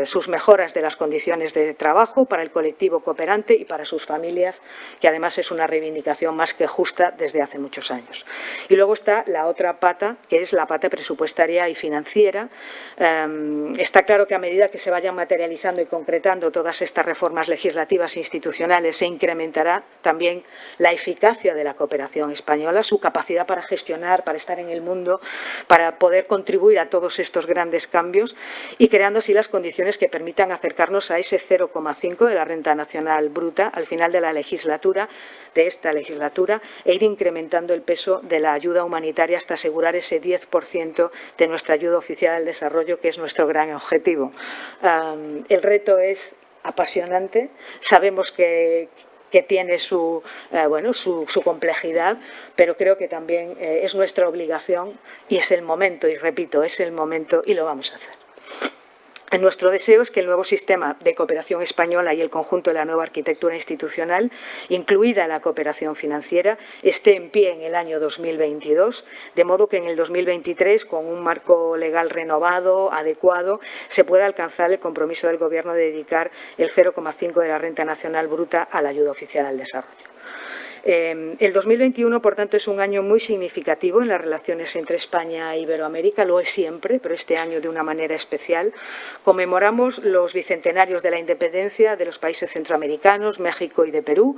sus mejoras de las condiciones de trabajo para el colectivo cooperante y para sus familias, que además es una reivindicación más que justa desde hace muchos años. Y luego está la otra pata, que es la pata presupuestaria y financiera. Está claro que a medida que se vayan materializando y concretando todas estas reformas legislativas e institucionales, se incrementará también la eficacia de la cooperación española, su capacidad para gestionar, para estar en el mundo, para poder contribuir a todos estos grandes cambios y creando así las condiciones que permitan acercarnos a ese 0,5 de la renta nacional bruta al final de la legislatura, de esta legislatura, e ir incrementando el peso de la ayuda humanitaria hasta asegurar ese 10% de nuestra ayuda oficial al desarrollo, que es nuestro gran objetivo. El reto es apasionante, sabemos que tiene su complejidad, pero creo que también es nuestra obligación y es el momento, y repito, es el momento y lo vamos a hacer. Nuestro deseo es que el nuevo sistema de cooperación española y el conjunto de la nueva arquitectura institucional, incluida la cooperación financiera, esté en pie en el año 2022, de modo que en el 2023, con un marco legal renovado, adecuado, se pueda alcanzar el compromiso del Gobierno de dedicar el 0,5 de la renta nacional bruta a la ayuda oficial al desarrollo. El 2021, por tanto, es un año muy significativo en las relaciones entre España e Iberoamérica, lo es siempre, pero este año de una manera especial. Conmemoramos los bicentenarios de la independencia de los países centroamericanos, México y de Perú,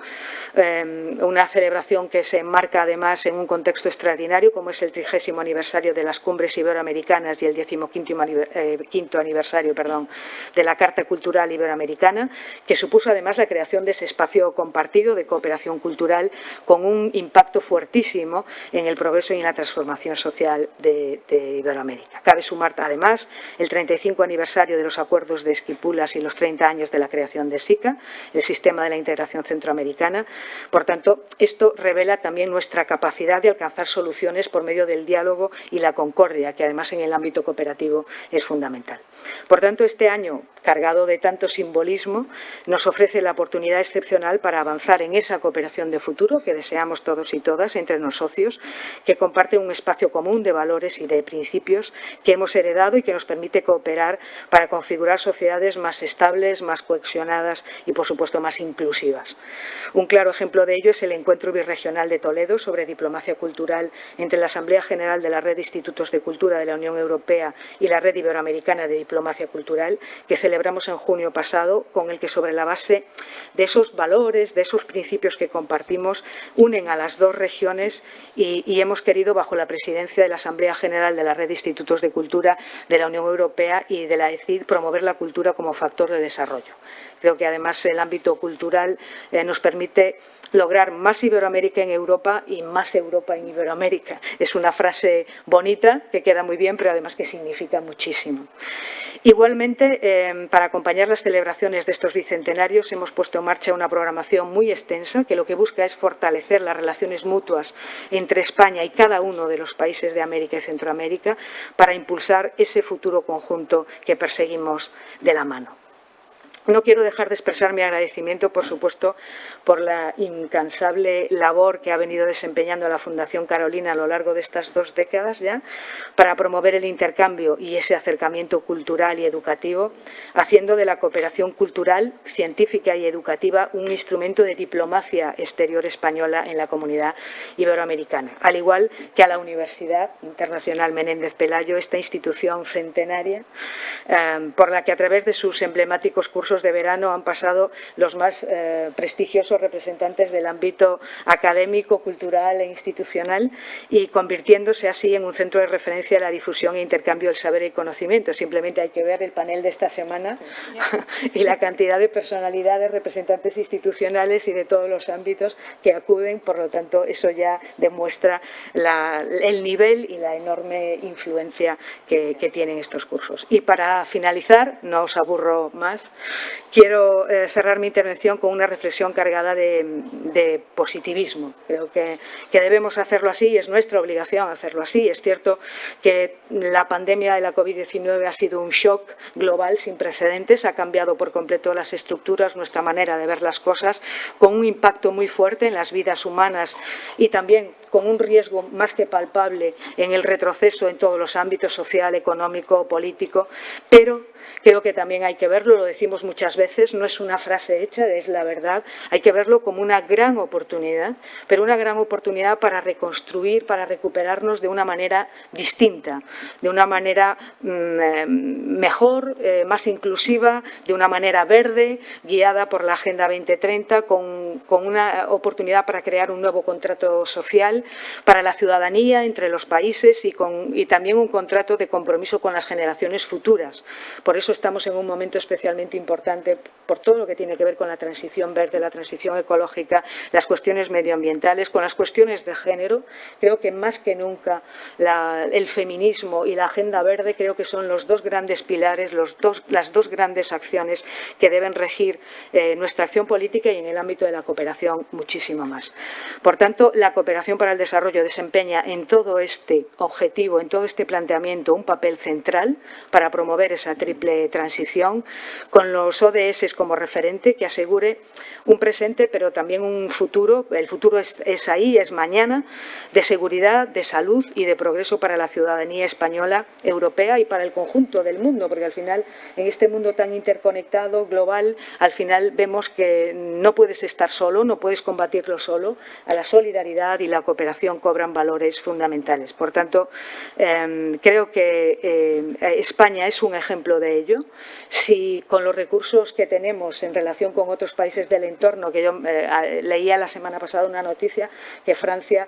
una celebración que se enmarca además en un contexto extraordinario como es el 30º aniversario de las cumbres iberoamericanas y el 15º aniversario de la Carta Cultural Iberoamericana, que supuso además la creación de ese espacio compartido de cooperación cultural con un impacto fuertísimo en el progreso y en la transformación social de Iberoamérica. Cabe sumar además el 35 aniversario de los acuerdos de Esquipulas y los 30 años de la creación de SICA, el Sistema de la Integración Centroamericana. Por tanto, esto revela también nuestra capacidad de alcanzar soluciones por medio del diálogo y la concordia, que además en el ámbito cooperativo es fundamental. Por tanto, este año, cargado de tanto simbolismo, nos ofrece la oportunidad excepcional para avanzar en esa cooperación de futuro que deseamos todos y todas entre los socios, que comparten un espacio común de valores y de principios que hemos heredado y que nos permite cooperar para configurar sociedades más estables, más cohesionadas y, por supuesto, más inclusivas. Un claro ejemplo de ello es el Encuentro Birregional de Toledo sobre diplomacia cultural entre la Asamblea General de la Red de Institutos de Cultura de la Unión Europea y la Red Iberoamericana de Diplomacia diplomacia cultural que celebramos en junio pasado, con el que sobre la base de esos valores, de esos principios que compartimos, unen a las dos regiones y hemos querido, bajo la presidencia de la Asamblea General de la Red de Institutos de Cultura de la Unión Europea y de la ECID, promover la cultura como factor de desarrollo. Creo que además el ámbito cultural nos permite lograr más Iberoamérica en Europa y más Europa en Iberoamérica. Es una frase bonita que queda muy bien, pero además que significa muchísimo. Igualmente, para acompañar las celebraciones de estos bicentenarios, hemos puesto en marcha una programación muy extensa que lo que busca es fortalecer las relaciones mutuas entre España y cada uno de los países de América y Centroamérica para impulsar ese futuro conjunto que perseguimos de la mano. No quiero dejar de expresar mi agradecimiento, por supuesto, por la incansable labor que ha venido desempeñando la Fundación Carolina a lo largo de estas 2 décadas ya, para promover el intercambio y ese acercamiento cultural y educativo, haciendo de la cooperación cultural, científica y educativa un instrumento de diplomacia exterior española en la comunidad iberoamericana, al igual que a la Universidad Internacional Menéndez Pelayo, esta institución centenaria, por la que a través de sus emblemáticos cursos de verano han pasado los más prestigiosos representantes del ámbito académico, cultural e institucional y convirtiéndose así en un centro de referencia de la difusión e intercambio del saber y conocimiento. Simplemente hay que ver el panel de esta semana y la cantidad de personalidades, representantes institucionales y de todos los ámbitos que acuden. Por lo tanto, eso ya demuestra el nivel y la enorme influencia que tienen estos cursos. Y para finalizar, no os aburro más, quiero cerrar mi intervención con una reflexión cargada de positivismo. Creo que debemos hacerlo así y es nuestra obligación hacerlo así. Es cierto que la pandemia de la COVID-19 ha sido un shock global sin precedentes, ha cambiado por completo las estructuras, nuestra manera de ver las cosas, con un impacto muy fuerte en las vidas humanas y también con un riesgo más que palpable en el retroceso en todos los ámbitos social, económico, político, pero creo que también hay que verlo, lo decimos muchas veces, no es una frase hecha, es la verdad, hay que verlo como una gran oportunidad, pero una gran oportunidad para reconstruir, para recuperarnos de una manera distinta, de una manera mejor, más inclusiva, de una manera verde, guiada por la Agenda 2030, con una oportunidad para crear un nuevo contrato social para la ciudadanía entre los países y también un contrato de compromiso con las generaciones futuras. Por eso estamos en un momento especialmente importante por todo lo que tiene que ver con la transición verde, la transición ecológica, las cuestiones medioambientales, con las cuestiones de género. Creo que más que nunca el feminismo y la agenda verde creo que son los dos grandes pilares, las dos grandes acciones que deben regir nuestra acción política y en el ámbito de la cooperación muchísimo más. Por tanto, la cooperación para el desarrollo desempeña en todo este objetivo, en todo este planteamiento, un papel central para promover esa triple transición, con los ODS como referente que asegure un presente pero también un futuro. El futuro es ahí, es mañana, de seguridad, de salud y de progreso para la ciudadanía española, europea y para el conjunto del mundo, porque al final en este mundo tan interconectado, global, al final vemos que no puedes estar solo, no puedes combatirlo solo. A la solidaridad y la cooperación cobran valores fundamentales. Por tanto, creo que España es un ejemplo de ello. Si con los recursos que tenemos en relación con otros países del entorno, que yo leía la semana pasada una noticia que Francia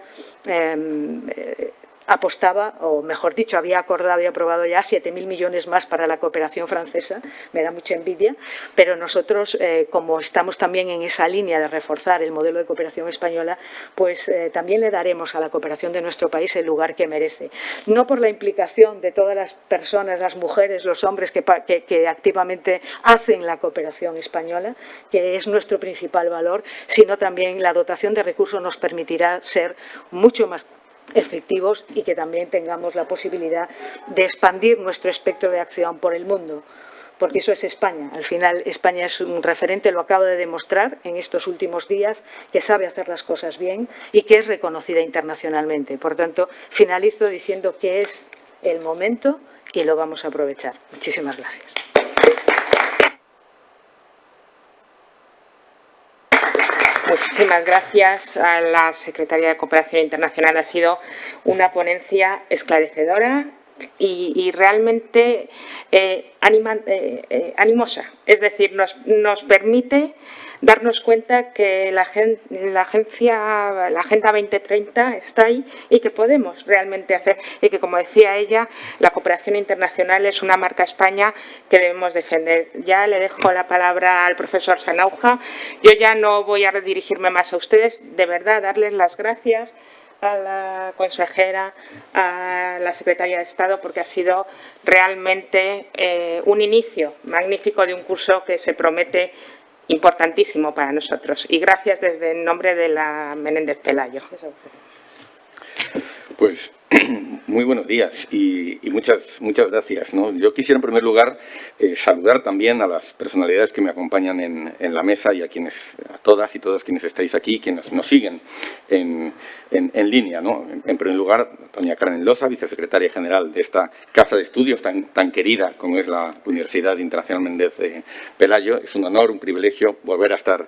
apostaba, o mejor dicho, había acordado y aprobado ya 7.000 millones más para la cooperación francesa, me da mucha envidia, pero nosotros, como estamos también en esa línea de reforzar el modelo de cooperación española, pues también le daremos a la cooperación de nuestro país el lugar que merece. No por la implicación de todas las personas, las mujeres, los hombres que activamente hacen la cooperación española, que es nuestro principal valor, sino también la dotación de recursos nos permitirá ser mucho más efectivos y que también tengamos la posibilidad de expandir nuestro espectro de acción por el mundo, porque eso es España. Al final España es un referente, lo acaba de demostrar en estos últimos días, que sabe hacer las cosas bien y que es reconocida internacionalmente. Por tanto, finalizo diciendo que es el momento y lo vamos a aprovechar. Muchísimas gracias. Muchísimas gracias a la Secretaría de Cooperación Internacional. Ha sido una ponencia esclarecedora y realmente animosa. Es decir, nos permite darnos cuenta que la Agenda 2030 está ahí y que podemos realmente hacer, y que, como decía ella, la cooperación internacional es una marca España que debemos defender. Ya le dejo la palabra al profesor Sanauja. Yo ya no voy a redirigirme más a ustedes. De verdad, darles las gracias a la consejera, a la secretaria de Estado, porque ha sido realmente un inicio magnífico de un curso que se promete importantísimo para nosotros. Y gracias desde el nombre de la Menéndez Pelayo. Pues muy buenos días y muchas gracias, ¿no? Yo quisiera, en primer lugar, saludar también a las personalidades que me acompañan en la mesa y a todas y todos quienes estáis aquí, quienes nos siguen en línea, ¿no? En primer lugar, doña Carmen Losa, vicesecretaria general de esta casa de estudios tan querida como es la Universidad Internacional Menéndez Pelayo. Es un honor, un privilegio volver a estar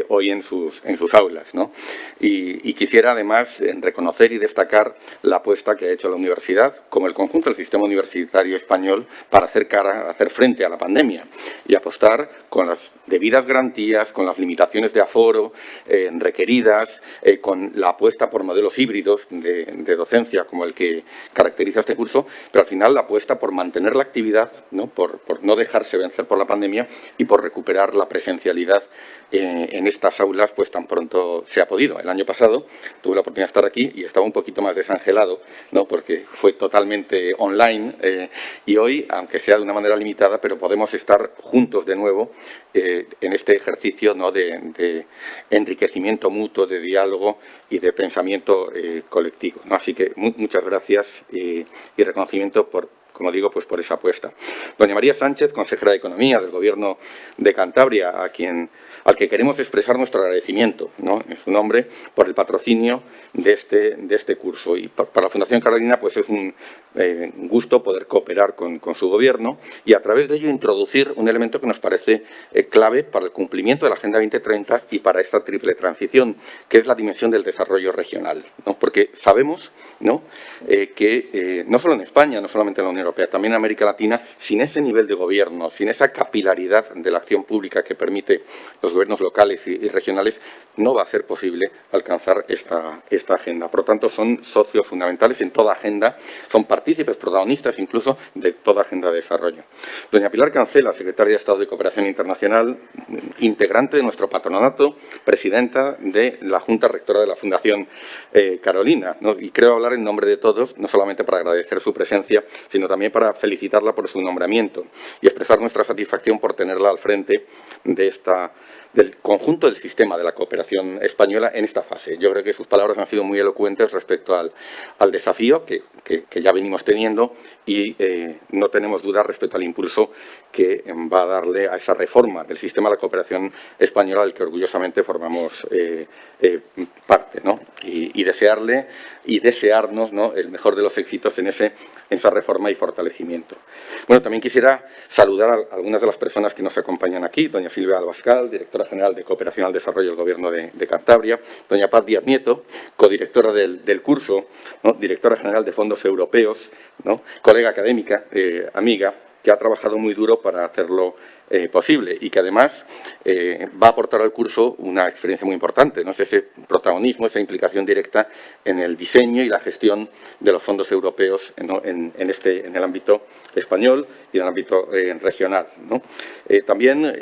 hoy en sus aulas, ¿no? Y quisiera, además, reconocer y destacar la apuesta que ha hecho la universidad, como el conjunto del sistema universitario español, para hacer frente a la pandemia y apostar con las debidas garantías, con las limitaciones de aforo requeridas, con la apuesta por modelos híbridos de docencia como el que caracteriza este curso, pero al final la apuesta por mantener la actividad, ¿no? Por no dejarse vencer por la pandemia y por recuperar la presencialidad en estas aulas pues tan pronto se ha podido. El año pasado tuve la oportunidad de estar aquí y estaba un poquito más desangelado, ¿no? Porque fue totalmente online y hoy, aunque sea de una manera limitada, pero podemos estar juntos de nuevo en este ejercicio, ¿no? de enriquecimiento mutuo, de diálogo y de pensamiento colectivo, ¿no? Así que muchas gracias y reconocimiento como digo, pues por esa apuesta. Doña María Sánchez, consejera de Economía del Gobierno de Cantabria, al que queremos expresar nuestro agradecimiento, ¿no? En su nombre, por el patrocinio de este curso. Y para la Fundación Carolina, pues es un gusto poder cooperar con su Gobierno y a través de ello introducir un elemento que nos parece clave para el cumplimiento de la Agenda 2030 y para esta triple transición, que es la dimensión del desarrollo regional, ¿no? Porque sabemos, ¿no? Que no solo en España, no solamente en la Unión Europea, también en América Latina, sin ese nivel de gobierno, sin esa capilaridad de la acción pública que permite los gobiernos locales y regionales, no va a ser posible alcanzar esta agenda. Por lo tanto, son socios fundamentales en toda agenda, son partícipes, protagonistas incluso de toda agenda de desarrollo. Doña Pilar Cancela, secretaria de Estado de Cooperación Internacional, integrante de nuestro patronato, presidenta de la Junta Rectora de la Fundación Carolina, ¿no? Y creo hablar en nombre de todos, no solamente para agradecer su presencia, sino también para felicitarla por su nombramiento y expresar nuestra satisfacción por tenerla al frente del conjunto del sistema de la cooperación española en esta fase. Yo creo que sus palabras han sido muy elocuentes respecto al desafío que ya venimos teniendo y no tenemos dudas respecto al impulso que va a darle a esa reforma del sistema de la cooperación española del que orgullosamente formamos parte, ¿no? Y desearle y desearnos, ¿no? El mejor de los éxitos en esa reforma y fortalecimiento. Bueno, también quisiera saludar a algunas de las personas que nos acompañan aquí. Doña Silvia Albascal, directora general de Cooperación al Desarrollo del Gobierno de Cantabria. Doña Paz Díaz Nieto, codirectora del curso, ¿no? Directora general de Fondos Europeos, ¿no? Colega académica, amiga, que ha trabajado muy duro para hacerlo posible y que además va a aportar al curso una experiencia muy importante, ¿no? Es ese protagonismo, esa implicación directa en el diseño y la gestión de los fondos europeos, ¿no? en el ámbito español y en el ámbito regional, ¿no? También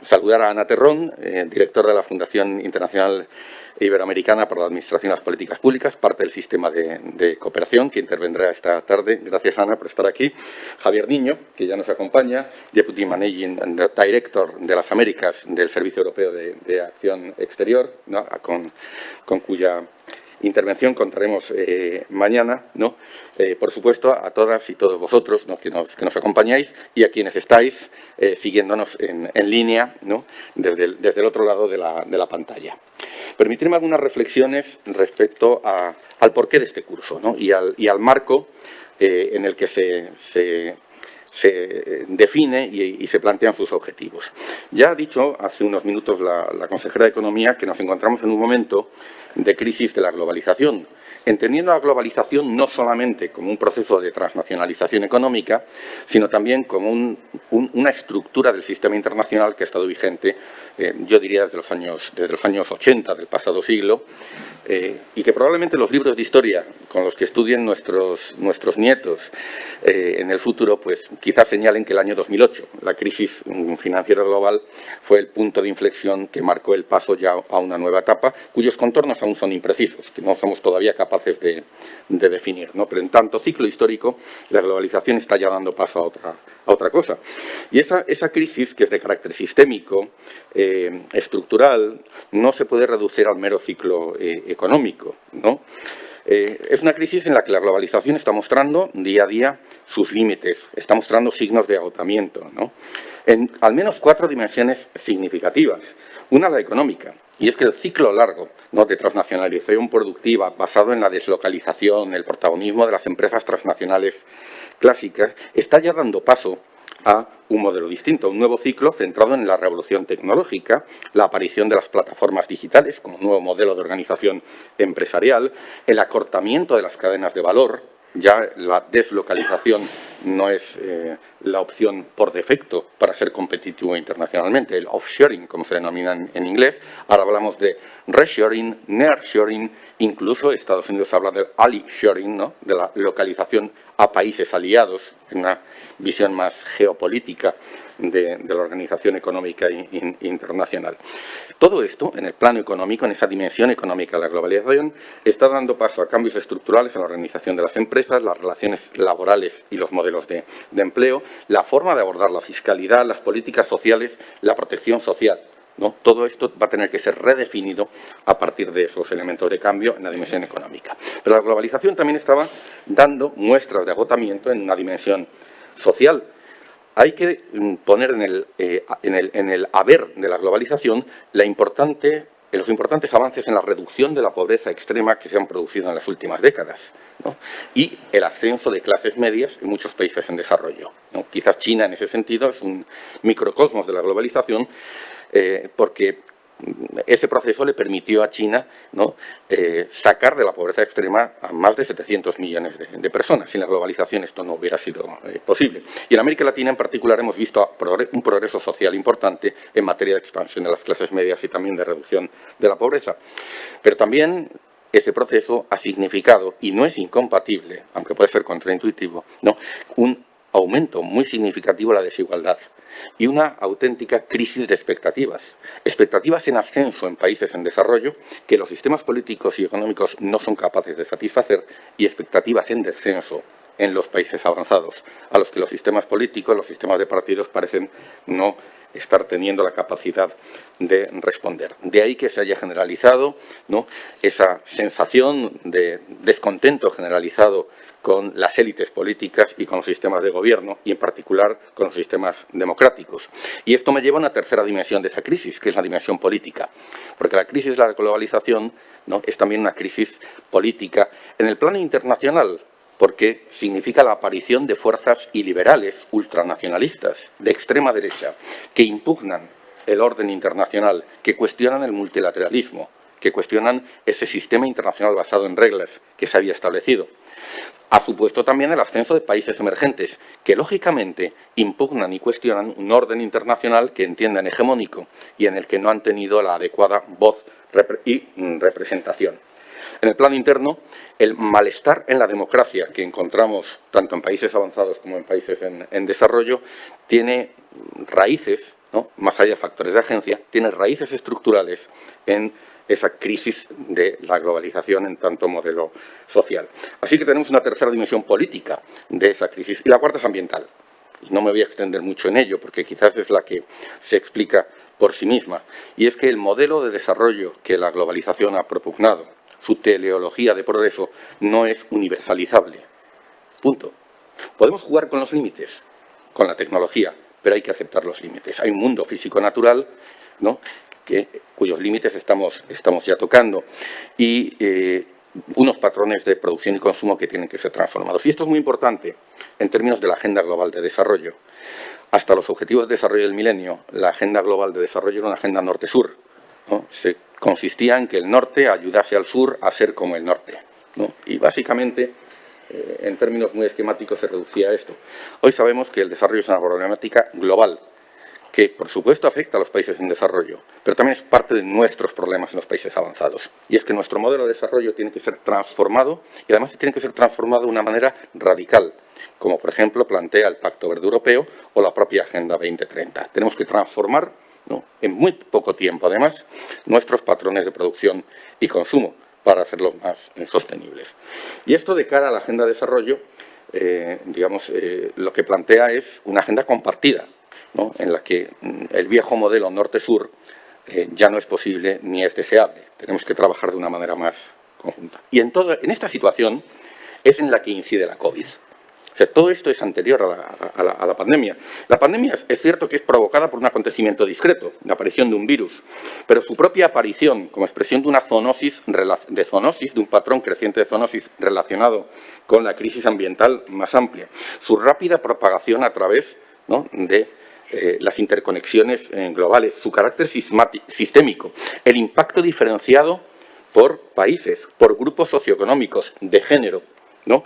saludar a Ana Terrón, directora de la Fundación Internacional Iberoamericana para la Administración de las Políticas Públicas, parte del sistema de cooperación, que intervendrá esta tarde. Gracias, Ana, por estar aquí. Javier Niño, que ya nos acompaña, Deputy Managing Director de las Américas del Servicio Europeo de Acción Exterior, ¿no? con cuya intervención contaremos mañana, ¿no? Por supuesto, a todas y todos vosotros, ¿no? que nos acompañáis y a quienes estáis siguiéndonos en línea, ¿no? desde el otro lado de la pantalla. Permitirme algunas reflexiones respecto al porqué de este curso, ¿no? y al marco en el que se define y se plantean sus objetivos. Ya ha dicho hace unos minutos la consejera de Economía que nos encontramos en un momento de crisis de la globalización, entendiendo la globalización no solamente como un proceso de transnacionalización económica, sino también como una estructura del sistema internacional que ha estado vigente, yo diría, desde los años 80 del pasado siglo, y que probablemente los libros de historia con los que estudien nuestros nietos en el futuro, pues quizás señalen que el año 2008, la crisis financiera global, fue el punto de inflexión que marcó el paso ya a una nueva etapa, cuyos contornos aún son imprecisos, que no somos todavía capaces de definir, ¿no? Pero en tanto ciclo histórico, la globalización está ya dando paso a otra cosa. Y esa crisis, que es de carácter sistémico, estructural, no se puede reducir al mero ciclo económico, ¿no? Es una crisis en la que la globalización está mostrando día a día sus límites, está mostrando signos de agotamiento, ¿no? En al menos 4 dimensiones significativas. Una, la económica, y es que el ciclo largo, ¿no?, de transnacionalización productiva basado en la deslocalización, el protagonismo de las empresas transnacionales clásicas, está ya dando paso a un modelo distinto, un nuevo ciclo centrado en la revolución tecnológica, la aparición de las plataformas digitales como nuevo modelo de organización empresarial, el acortamiento de las cadenas de valor. Ya la deslocalización no es la opción por defecto para ser competitivo internacionalmente, el offshoring, como se denomina en inglés. Ahora hablamos de reshoring, nearshoring, incluso Estados Unidos habla del ally-shoring, ¿no?, de la localización a países aliados, en una visión más geopolítica de la organización económica internacional. Todo esto, en el plano económico, en esa dimensión económica de la globalización, está dando paso a cambios estructurales en la organización de las empresas, las relaciones laborales y los modelos de empleo, la forma de abordar la fiscalidad, las políticas sociales, la protección social, ¿no? Todo esto va a tener que ser redefinido a partir de esos elementos de cambio en la dimensión económica. Pero la globalización también estaba dando muestras de agotamiento en una dimensión social. Hay que poner en el haber de la globalización los importantes avances en la reducción de la pobreza extrema que se han producido en las últimas décadas, ¿no?, y el ascenso de clases medias en muchos países en desarrollo, ¿no? Quizás China, en ese sentido, es un microcosmos de la globalización, porque ese proceso le permitió a China, ¿no?, sacar de la pobreza extrema a más de 700 millones de personas. Sin la globalización esto no hubiera sido posible. Y en América Latina en particular hemos visto un progreso social importante en materia de expansión de las clases medias y también de reducción de la pobreza. Pero también ese proceso ha significado, y no es incompatible, aunque puede ser contraintuitivo, ¿no?, un aumento muy significativo de la desigualdad y una auténtica crisis de expectativas. Expectativas en ascenso en países en desarrollo que los sistemas políticos y económicos no son capaces de satisfacer, y expectativas en descenso en los países avanzados, a los que los sistemas políticos, los sistemas de partidos parecen no estar teniendo la capacidad de responder. De ahí que se haya generalizado, ¿no?, esa sensación de descontento generalizado con las élites políticas y con los sistemas de gobierno, y en particular con los sistemas democráticos. Y esto me lleva a una tercera dimensión de esa crisis, que es la dimensión política, porque la crisis de la globalización, ¿no?, es también una crisis política en el plano internacional, porque significa la aparición de fuerzas iliberales, ultranacionalistas, de extrema derecha, que impugnan el orden internacional, que cuestionan el multilateralismo, que cuestionan ese sistema internacional basado en reglas que se había establecido. Ha supuesto también el ascenso de países emergentes, que lógicamente impugnan y cuestionan un orden internacional que entiendan hegemónico y en el que no han tenido la adecuada voz y representación. En el plano interno, el malestar en la democracia que encontramos tanto en países avanzados como en países en desarrollo tiene raíces, ¿no?, más allá de factores de agencia, tiene raíces estructurales en esa crisis de la globalización en tanto modelo social. Así que tenemos una tercera dimensión política de esa crisis. Y la cuarta es ambiental. No me voy a extender mucho en ello, porque quizás es la que se explica por sí misma. Y es que el modelo de desarrollo que la globalización ha propugnado, su teleología de progreso, no es universalizable. Punto. Podemos jugar con los límites, con la tecnología, pero hay que aceptar los límites. Hay un mundo físico-natural, ¿no?, cuyos límites estamos ya tocando, y unos patrones de producción y consumo que tienen que ser transformados. Y esto es muy importante en términos de la Agenda Global de Desarrollo. Hasta los Objetivos de Desarrollo del Milenio, la Agenda Global de Desarrollo era una agenda norte-sur, ¿no? Consistía en que el norte ayudase al sur a ser como el norte, ¿no? Y básicamente, en términos muy esquemáticos, se reducía a esto. Hoy sabemos que el desarrollo es una problemática global, que por supuesto afecta a los países en desarrollo, pero también es parte de nuestros problemas en los países avanzados. Y es que nuestro modelo de desarrollo tiene que ser transformado, y además tiene que ser transformado de una manera radical, como por ejemplo plantea el Pacto Verde Europeo o la propia Agenda 2030. Tenemos que transformar, ¿no?, en muy poco tiempo, además, nuestros patrones de producción y consumo para hacerlos más sostenibles. Y esto de cara a la Agenda de Desarrollo, lo que plantea es una agenda compartida, ¿no?, en la que el viejo modelo norte-sur ya no es posible ni es deseable. Tenemos que trabajar de una manera más conjunta. Y en esta situación es en la que incide la COVID. O sea, todo esto es anterior a la pandemia. La pandemia es cierto que es provocada por un acontecimiento discreto, la aparición de un virus, pero su propia aparición como expresión de una zoonosis, de un patrón creciente de zoonosis relacionado con la crisis ambiental más amplia, su rápida propagación a través, ¿no?, de las interconexiones globales, su carácter sistémico, el impacto diferenciado por países, por grupos socioeconómicos, de género, ¿no?,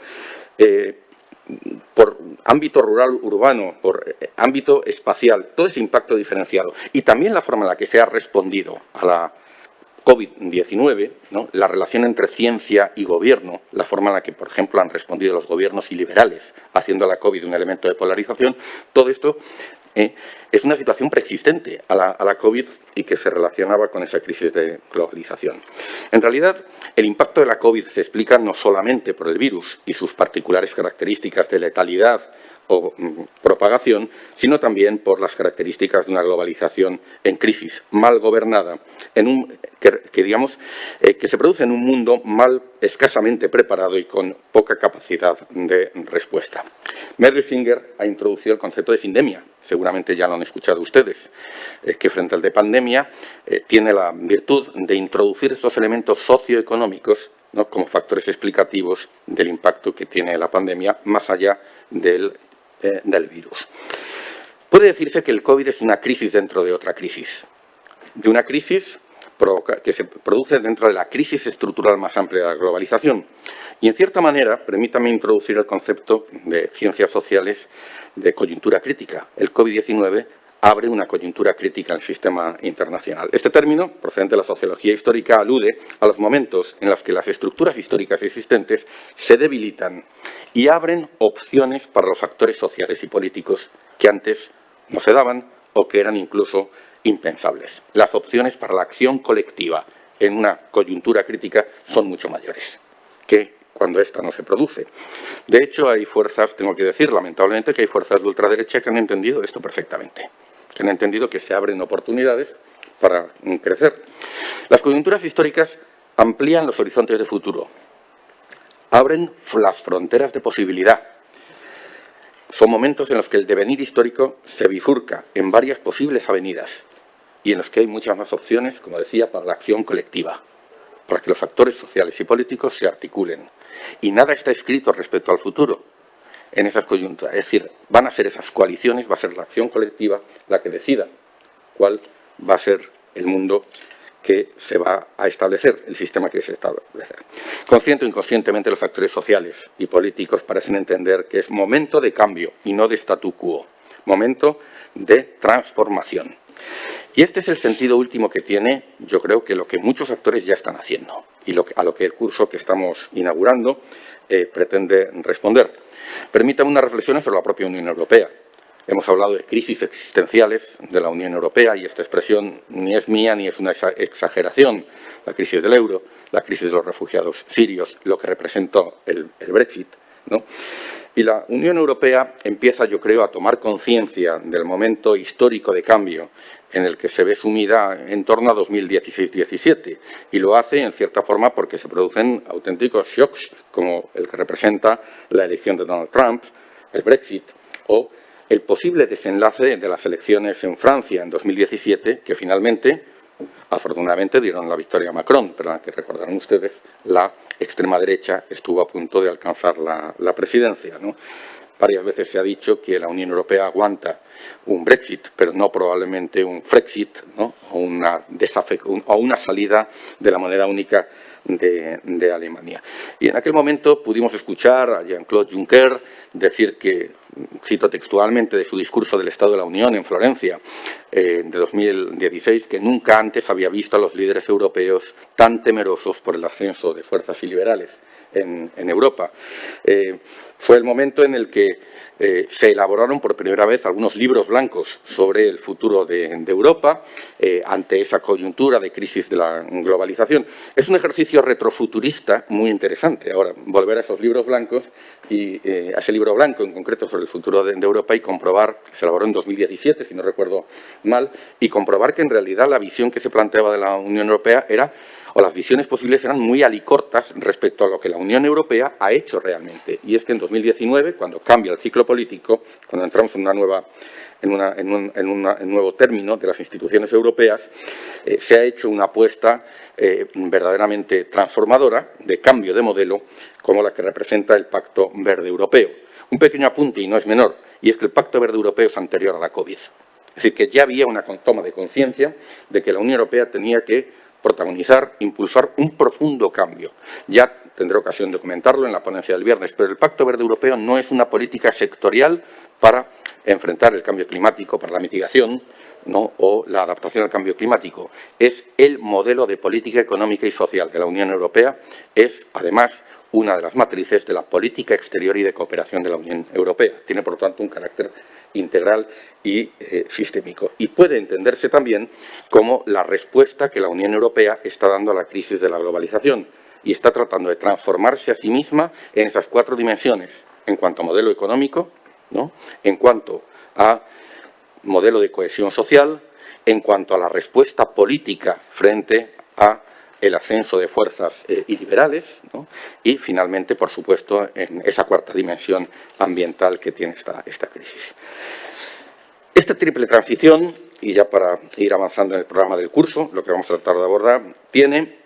por ámbito rural, urbano, por ámbito espacial, todo ese impacto diferenciado. Y también la forma en la que se ha respondido a la COVID-19, ¿no?, la relación entre ciencia y gobierno, la forma en la que, por ejemplo, han respondido los gobiernos iliberales, haciendo a la COVID un elemento de polarización, todo esto es una situación preexistente a la COVID y que se relacionaba con esa crisis de globalización. En realidad, el impacto de la COVID se explica no solamente por el virus y sus particulares características de letalidad o propagación, sino también por las características de una globalización en crisis, mal gobernada, que se produce en un mundo escasamente preparado y con poca capacidad de respuesta. Merrill Singer ha introducido el concepto de sindemia, seguramente ya lo han escuchado ustedes, que frente al de pandemia tiene la virtud de introducir esos elementos socioeconómicos, ¿no?, como factores explicativos del impacto que tiene la pandemia más allá del virus. Puede decirse que el COVID es una crisis dentro de otra crisis, de una crisis que se produce dentro de la crisis estructural más amplia de la globalización. Y, en cierta manera, permítame introducir el concepto de ciencias sociales de coyuntura crítica. El COVID-19 abre una coyuntura crítica en el sistema internacional. Este término, procedente de la sociología histórica, alude a los momentos en los que las estructuras históricas existentes se debilitan y abren opciones para los actores sociales y políticos que antes no se daban o que eran incluso impensables. Las opciones para la acción colectiva en una coyuntura crítica son mucho mayores que cuando esta no se produce. De hecho, hay fuerzas, tengo que decir, lamentablemente, que hay fuerzas de ultraderecha que han entendido esto perfectamente, que han entendido que se abren oportunidades para crecer. Las coyunturas históricas amplían los horizontes de futuro, abren las fronteras de posibilidad. Son momentos en los que el devenir histórico se bifurca en varias posibles avenidas y en los que hay muchas más opciones, como decía, para la acción colectiva, para que los actores sociales y políticos se articulen. Y nada está escrito respecto al futuro en esas coyunturas. Es decir, van a ser esas coaliciones, va a ser la acción colectiva la que decida cuál va a ser el mundo que se va a establecer, el sistema que se va a establecer. Consciente o inconscientemente, los actores sociales y políticos parecen entender que es momento de cambio y no de statu quo, momento de transformación. Y este es el sentido último que tiene, yo creo, que lo que muchos actores ya están haciendo y a lo que el curso que estamos inaugurando pretende responder. Permítame una reflexión sobre la propia Unión Europea. Hemos hablado de crisis existenciales de la Unión Europea y esta expresión ni es mía ni es una exageración. La crisis del euro, la crisis de los refugiados sirios, lo que representó el Brexit, ¿no? Y la Unión Europea empieza, yo creo, a tomar conciencia del momento histórico de cambio en el que se ve sumida en torno a 2016-17. Y lo hace, en cierta forma, porque se producen auténticos shocks, como el que representa la elección de Donald Trump, el Brexit, o el posible desenlace de las elecciones en Francia en 2017, que finalmente, afortunadamente, dieron la victoria a Macron, pero en la que recordarán ustedes, la extrema derecha estuvo a punto de alcanzar la presidencia, ¿no? Varias veces se ha dicho que la Unión Europea aguanta un Brexit, pero no probablemente un Frexit, ¿no?, o una salida de la moneda única de Alemania. Y en aquel momento pudimos escuchar a Jean-Claude Juncker decir que, cito textualmente de su discurso del Estado de la Unión en Florencia de 2016, que nunca antes había visto a los líderes europeos tan temerosos por el ascenso de fuerzas iliberales en Europa. Fue el momento en el que se elaboraron por primera vez algunos libros blancos sobre el futuro de Europa ante esa coyuntura de crisis de la globalización. Es un ejercicio retrofuturista muy interesante. Ahora, volver a esos libros blancos y a ese libro blanco en concreto sobre el futuro de Europa y comprobar, se elaboró en 2017, si no recuerdo mal, y comprobar que en realidad la visión que se planteaba de la Unión Europea era, o las visiones posibles eran muy alicortas respecto a lo que la Unión Europea ha hecho realmente. Y es que en 2019, cuando cambia el ciclo político, cuando entramos en un nuevo término de las instituciones europeas, se ha hecho una apuesta verdaderamente transformadora, de cambio de modelo, como la que representa el Pacto Verde Europeo. Un pequeño apunte, y no es menor, y es que el Pacto Verde Europeo es anterior a la COVID. Es decir, que ya había una toma de conciencia de que la Unión Europea tenía que protagonizar, impulsar un profundo cambio. Ya tendré ocasión de comentarlo en la ponencia del viernes, pero el Pacto Verde Europeo no es una política sectorial para enfrentar el cambio climático, para la mitigación, ¿no?, o la adaptación al cambio climático. Es el modelo de política económica y social de la Unión Europea. Es, además, una de las matrices de la política exterior y de cooperación de la Unión Europea. Tiene, por lo tanto, un carácter integral y sistémico. Y puede entenderse también como la respuesta que la Unión Europea está dando a la crisis de la globalización y está tratando de transformarse a sí misma en esas 4 dimensiones, en cuanto a modelo económico, ¿no?, en cuanto a modelo de cohesión social, en cuanto a la respuesta política frente a el ascenso de fuerzas iliberales, ¿no?, y finalmente, por supuesto, en esa 4ª dimensión ambiental que tiene esta crisis. Esta triple transición, y ya para ir avanzando en el programa del curso, lo que vamos a tratar de abordar, tiene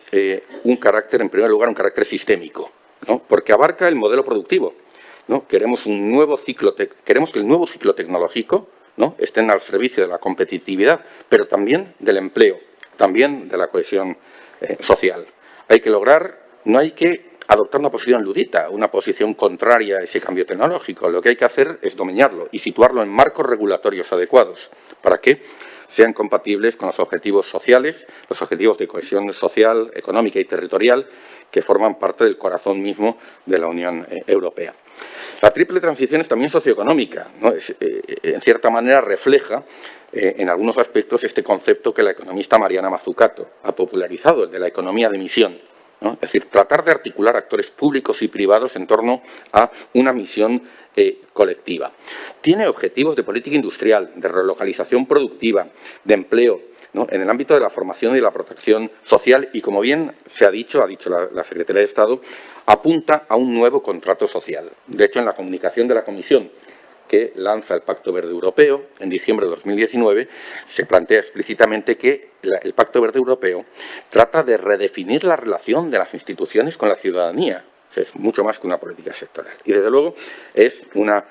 un carácter, en primer lugar, un carácter sistémico, ¿no?, porque abarca el modelo productivo, ¿no? Queremos que el nuevo ciclo tecnológico, ¿no?, esté al servicio de la competitividad, pero también del empleo, también de la cohesión social. Hay que lograr, no hay que adoptar una posición ludita, una posición contraria a ese cambio tecnológico. Lo que hay que hacer es dominarlo y situarlo en marcos regulatorios adecuados para que sean compatibles con los objetivos sociales, los objetivos de cohesión social, económica y territorial que forman parte del corazón mismo de la Unión Europea. La triple transición es también socioeconómica, ¿no? En cierta manera refleja en algunos aspectos este concepto que la economista Mariana Mazzucato ha popularizado, el de la economía de misión, ¿no? Es decir, tratar de articular actores públicos y privados en torno a una misión colectiva. Tiene objetivos de política industrial, de relocalización productiva, de empleo, ¿no?, en el ámbito de la formación y de la protección social y, como bien se ha dicho la Secretaría de Estado, apunta a un nuevo contrato social. De hecho, en la comunicación de la Comisión que lanza el Pacto Verde Europeo en diciembre de 2019, se plantea explícitamente que el Pacto Verde Europeo trata de redefinir la relación de las instituciones con la ciudadanía. Es mucho más que una política sectorial. Y, desde luego, es una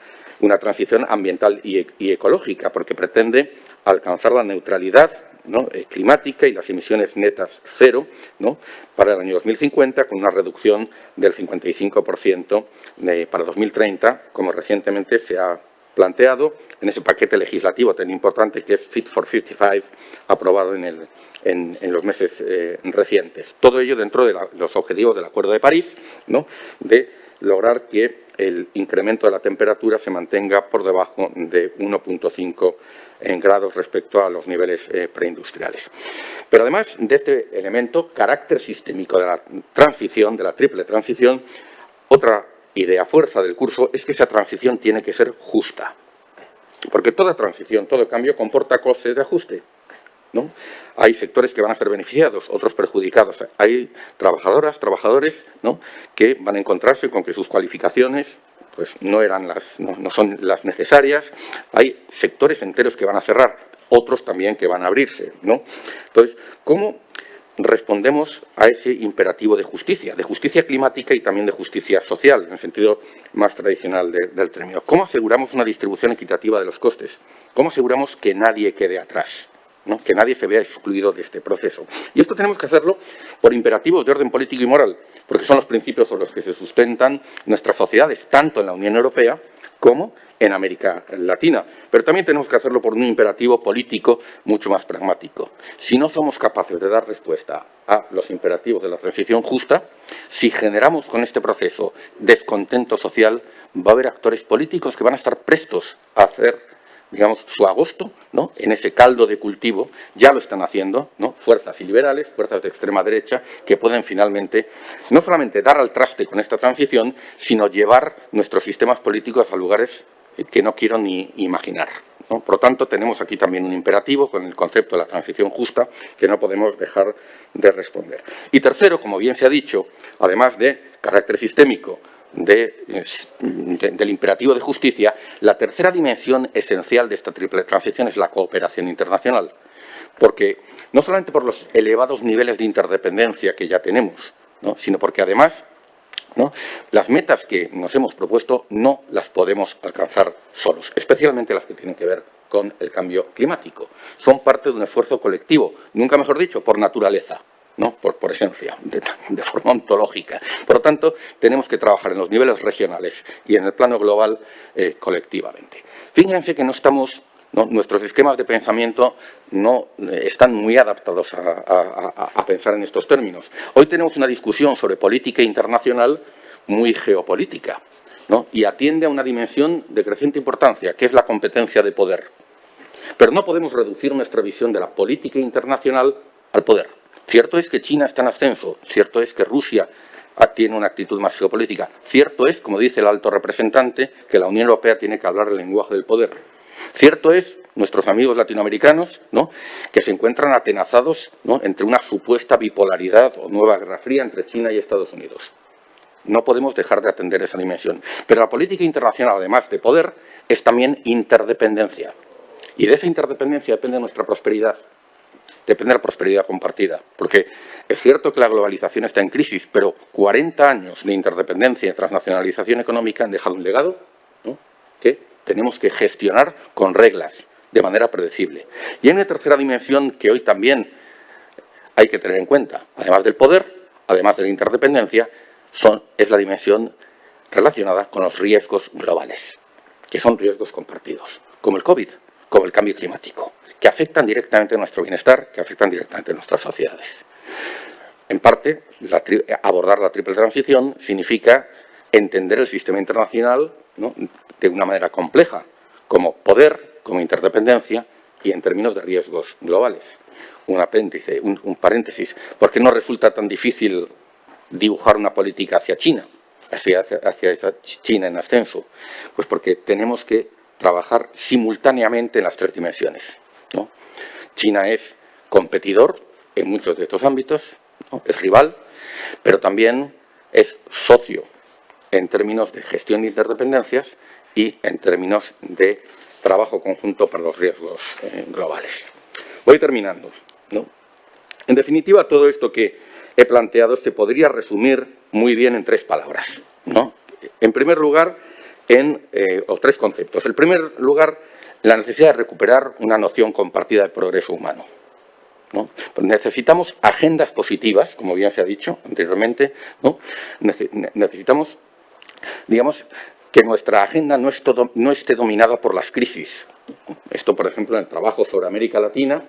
transición ambiental y ecológica, porque pretende alcanzar la neutralidad, ¿no?, climática y las emisiones netas cero, ¿no?, para el año 2050, con una reducción del 55% para 2030, como recientemente se ha planteado en ese paquete legislativo tan importante que es Fit for 55, aprobado en los meses recientes. Todo ello dentro de los objetivos del Acuerdo de París, ¿no?, de lograr que el incremento de la temperatura se mantenga por debajo de 1,5 grados respecto a los niveles preindustriales. Pero además de este elemento, carácter sistémico de la transición, de la triple transición, otra idea fuerza del curso es que esa transición tiene que ser justa. Porque toda transición, todo cambio comporta costes de ajuste, ¿no? Hay sectores que van a ser beneficiados, otros perjudicados. Hay trabajadoras, trabajadores, ¿no?, que van a encontrarse con que sus cualificaciones pues no son las necesarias. Hay sectores enteros que van a cerrar, otros también que van a abrirse, ¿no? Entonces, ¿cómo respondemos a ese imperativo de justicia climática y también de justicia social, en el sentido más tradicional del término? ¿Cómo aseguramos una distribución equitativa de los costes? ¿Cómo aseguramos que nadie quede atrás? ¿no? Que nadie se vea excluido de este proceso. Y esto tenemos que hacerlo por imperativos de orden político y moral, porque son los principios sobre los que se sustentan nuestras sociedades, tanto en la Unión Europea como en América Latina. Pero también tenemos que hacerlo por un imperativo político mucho más pragmático. Si no somos capaces de dar respuesta a los imperativos de la transición justa, si generamos con este proceso descontento social, va a haber actores políticos que van a estar prestos a hacer, digamos, su agosto, ¿no? En ese caldo de cultivo. Ya lo están haciendo, ¿no? Fuerzas liberales, fuerzas de extrema derecha, que pueden finalmente no solamente dar al traste con esta transición, sino llevar nuestros sistemas políticos a lugares que no quiero ni imaginar, ¿no? Por lo tanto, tenemos aquí también un imperativo con el concepto de la transición justa que no podemos dejar de responder. Y tercero, como bien se ha dicho, además de carácter sistémico, del imperativo de justicia, la tercera dimensión esencial de esta triple transición es la cooperación internacional. Porque no solamente por los elevados niveles de interdependencia que ya tenemos, ¿no? Sino porque además, ¿no?, las metas que nos hemos propuesto no las podemos alcanzar solos, especialmente las que tienen que ver con el cambio climático. Son parte de un esfuerzo colectivo, nunca mejor dicho, por naturaleza, ¿no? Por esencia, de forma ontológica. Por lo tanto, tenemos que trabajar en los niveles regionales y en el plano global colectivamente. Fíjense que no estamos, ¿no?, nuestros esquemas de pensamiento no están muy adaptados a pensar en estos términos. Hoy tenemos una discusión sobre política internacional muy geopolítica, ¿no? Y atiende a una dimensión de creciente importancia, que es la competencia de poder. Pero no podemos reducir nuestra visión de la política internacional al poder. Cierto es que China está en ascenso, cierto es que Rusia tiene una actitud más geopolítica, cierto es, como dice el alto representante, que la Unión Europea tiene que hablar el lenguaje del poder. Cierto es, nuestros amigos latinoamericanos, ¿no?, que se encuentran atenazados, ¿no?, entre una supuesta bipolaridad o nueva guerra fría entre China y Estados Unidos. No podemos dejar de atender esa dimensión. Pero la política internacional, además de poder, es también interdependencia. Y de esa interdependencia depende nuestra prosperidad. Depende de la prosperidad compartida. Porque es cierto que la globalización está en crisis, pero 40 años de interdependencia y transnacionalización económica han dejado un legado, ¿no?, que tenemos que gestionar con reglas, de manera predecible. Y hay una tercera dimensión que hoy también hay que tener en cuenta. Además del poder, además de la interdependencia, es la dimensión relacionada con los riesgos globales, que son riesgos compartidos, como el COVID, como el cambio climático, que afectan directamente a nuestro bienestar, que afectan directamente a nuestras sociedades. En parte, abordar la triple transición significa entender el sistema internacional, ¿no?, de una manera compleja, como poder, como interdependencia y en términos de riesgos globales. Un apéndice, un paréntesis. ¿Por qué no resulta tan difícil dibujar una política hacia China, hacia esa China en ascenso? Pues porque tenemos que trabajar simultáneamente en las tres dimensiones, ¿no? China es competidor en muchos de estos ámbitos, ¿no?, es rival, pero también es socio en términos de gestión de interdependencias y en términos de trabajo conjunto para los riesgos globales. Voy terminando, ¿no? En definitiva, todo esto que he planteado se podría resumir muy bien en tres palabras, ¿no? En primer lugar, o tres conceptos. En primer lugar, la necesidad de recuperar una noción compartida de progreso humano, ¿no? Pues necesitamos agendas positivas, como bien se ha dicho anteriormente, ¿no? Necesitamos, digamos, que nuestra agenda no esté dominada por las crisis. Esto, por ejemplo, en el trabajo sobre América Latina,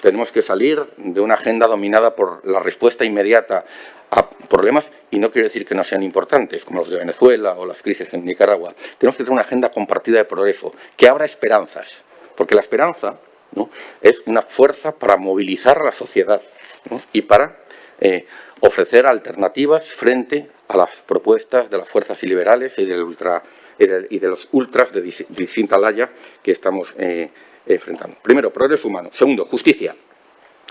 tenemos que salir de una agenda dominada por la respuesta inmediata a problemas, y no quiero decir que no sean importantes, como los de Venezuela o las crisis en Nicaragua. Tenemos que tener una agenda compartida de progreso, que abra esperanzas, porque la esperanza, ¿no?, es una fuerza para movilizar a la sociedad, ¿no?, y para ofrecer alternativas frente a las propuestas de las fuerzas liberales y de los ultras de distinta laya que estamos enfrentando. Primero, progreso humano. Segundo, justicia,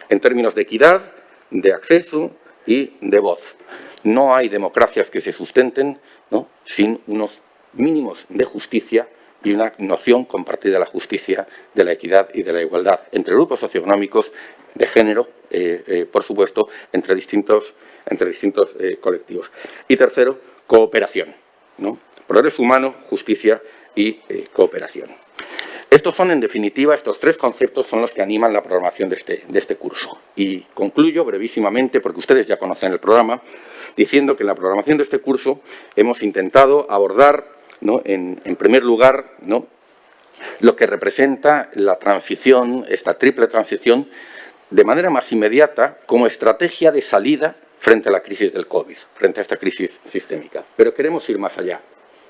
en términos de equidad, de acceso y de voz. No hay democracias que se sustenten, ¿no?, sin unos mínimos de justicia y una noción compartida de la justicia, de la equidad y de la igualdad entre grupos socioeconómicos, de género, por supuesto, entre distintos colectivos. Y tercero, cooperación, ¿no? Progreso humano, justicia y cooperación. Estos son, en definitiva, estos tres conceptos son los que animan la programación de este curso. Y concluyo brevísimamente, porque ustedes ya conocen el programa, diciendo que en la programación de este curso hemos intentado abordar, ¿no?, en primer lugar, ¿no?, lo que representa la transición, esta triple transición, de manera más inmediata como estrategia de salida frente a la crisis del COVID, frente a esta crisis sistémica. Pero queremos ir más allá,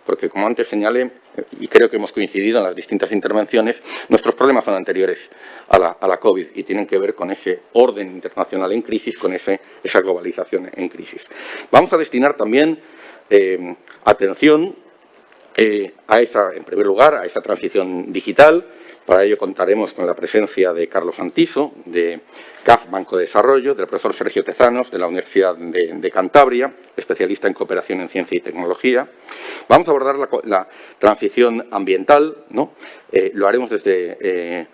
porque como antes señalé, y creo que hemos coincidido en las distintas intervenciones, nuestros problemas son anteriores a la COVID y tienen que ver con ese orden internacional en crisis, con esa globalización en crisis. Vamos a destinar también atención en primer lugar, a esa transición digital. Para ello contaremos con la presencia de Carlos Antiso, de CAF Banco de Desarrollo, del profesor Sergio Tezanos, de la Universidad de Cantabria, especialista en cooperación en ciencia y tecnología. Vamos a abordar la transición ambiental, ¿no? Lo haremos desde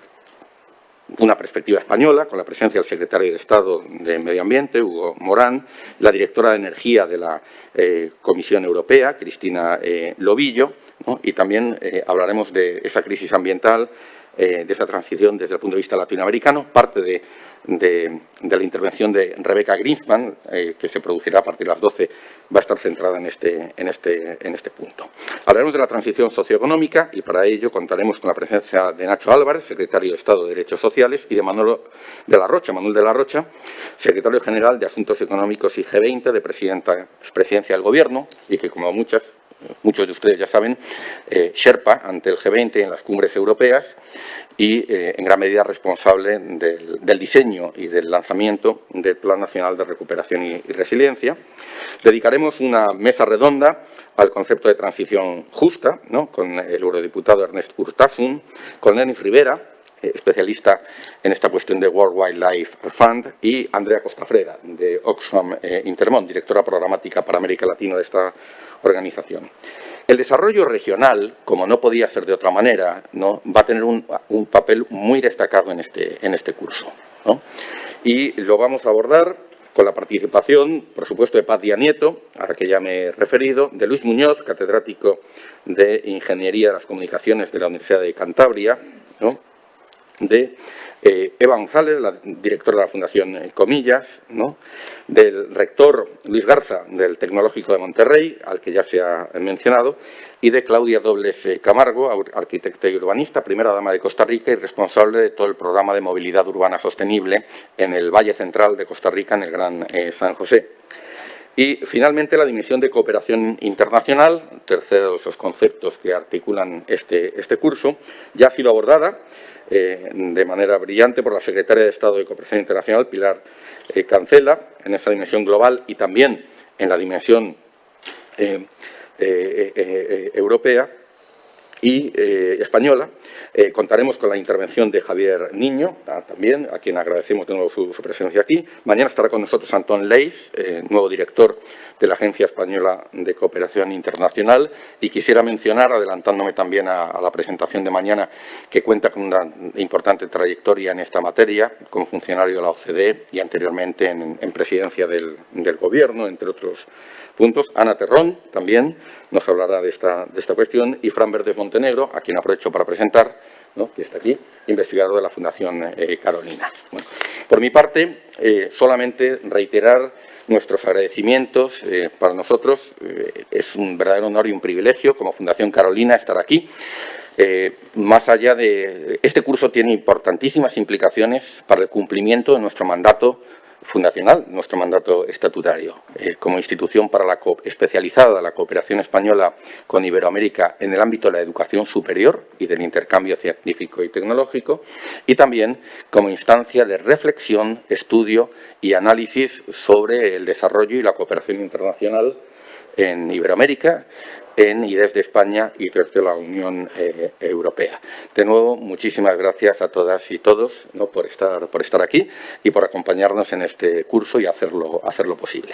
una perspectiva española, con la presencia del secretario de Estado de Medio Ambiente, Hugo Morán, la directora de Energía de la Comisión Europea, Cristina Lobillo, ¿no? Y también hablaremos de esa crisis ambiental, de esa transición desde el punto de vista latinoamericano. Parte de la intervención de Rebecca Greenspan, que se producirá a partir de las 12, va a estar centrada en este punto. Hablaremos de la transición socioeconómica y para ello contaremos con la presencia de Nacho Álvarez, secretario de Estado de Derechos Sociales, y de Manuel de la Rocha, secretario general de Asuntos Económicos y G20 de Presidencia del Gobierno, y que, como muchos de ustedes ya saben, Sherpa ante el G20 en las cumbres europeas y en gran medida responsable del diseño y del lanzamiento del Plan Nacional de Recuperación y Resiliencia. Dedicaremos una mesa redonda al concepto de transición justa, ¿no?, con el eurodiputado Ernest Urtasun, con Denis Rivera, especialista en esta cuestión de World Wildlife Fund, y Andrea Costafreda, de Oxfam Intermón, directora programática para América Latina de esta organización. El desarrollo regional, como no podía ser de otra manera, ¿no?, va a tener un papel muy destacado en este curso, ¿no? Y lo vamos a abordar con la participación, por supuesto, de Paz Díaz Nieto, a la que ya me he referido, de Luis Muñoz, catedrático de Ingeniería de las Comunicaciones de la Universidad de Cantabria, ¿no?, de Eva González, la directora de la Fundación Comillas, ¿no?, del rector Luis Garza, del Tecnológico de Monterrey, al que ya se ha mencionado, y de Claudia Dobles Camargo, arquitecta y urbanista, primera dama de Costa Rica y responsable de todo el programa de movilidad urbana sostenible en el Valle Central de Costa Rica, en el Gran San José. Y, finalmente, la dimensión de cooperación internacional, tercero de esos conceptos que articulan este curso, ya ha sido abordada de manera brillante por la secretaria de Estado de Cooperación Internacional, Pilar Cancela, en esa dimensión global y también en la dimensión europea y española. Contaremos con la intervención de Javier Niño, también, a quien agradecemos de nuevo su presencia aquí. Mañana estará con nosotros Antón Leis, nuevo director de la Agencia Española de Cooperación Internacional. Y quisiera mencionar, adelantándome también a la presentación de mañana, que cuenta con una importante trayectoria en esta materia, como funcionario de la OCDE y anteriormente en presidencia del Gobierno, entre otros puntos. Ana Terrón también nos hablará de esta cuestión, y Fran Verdes Montenegro, a quien aprovecho para presentar, ¿no?, que está aquí, investigador de la Fundación Carolina. Bueno, por mi parte, solamente reiterar nuestros agradecimientos. Para nosotros es un verdadero honor y un privilegio, como Fundación Carolina, estar aquí. Más allá de este curso, tiene importantísimas implicaciones para el cumplimiento de nuestro mandato fundacional, nuestro mandato estatutario. Como institución especializada la cooperación española con Iberoamérica en el ámbito de la educación superior y del intercambio científico y tecnológico, y también como instancia de reflexión, estudio y análisis sobre el desarrollo y la cooperación internacional en Iberoamérica, y desde España y desde la Unión Europea. De nuevo, muchísimas gracias a todas y todos, ¿no?, por estar aquí y por acompañarnos en este curso y hacerlo posible.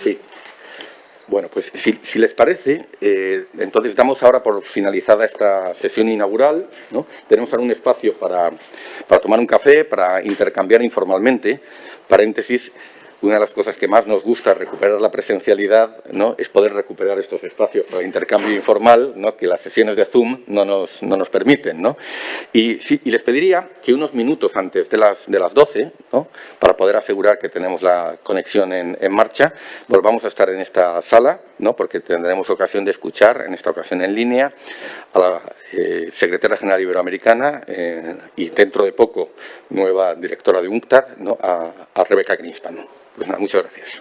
Sí. Bueno, pues si les parece, entonces damos ahora por finalizada esta sesión inaugural, ¿no? Tenemos ahora un espacio para para tomar un café, para intercambiar informalmente. Paréntesis, una de las cosas que más nos gusta recuperar la presencialidad, ¿no?, es poder recuperar estos espacios para intercambio informal, ¿no?, que las sesiones de Zoom no nos permiten, ¿no? Y les pediría que unos minutos antes de las 12, ¿no?, para poder asegurar que tenemos la conexión en marcha, volvamos a estar en esta sala, ¿no?, porque tendremos ocasión de escuchar, en esta ocasión en línea, a la secretaria general iberoamericana y dentro de poco nueva directora de UNCTAD, ¿no?, a Rebeca Greenspan. Pues nada, muchas gracias.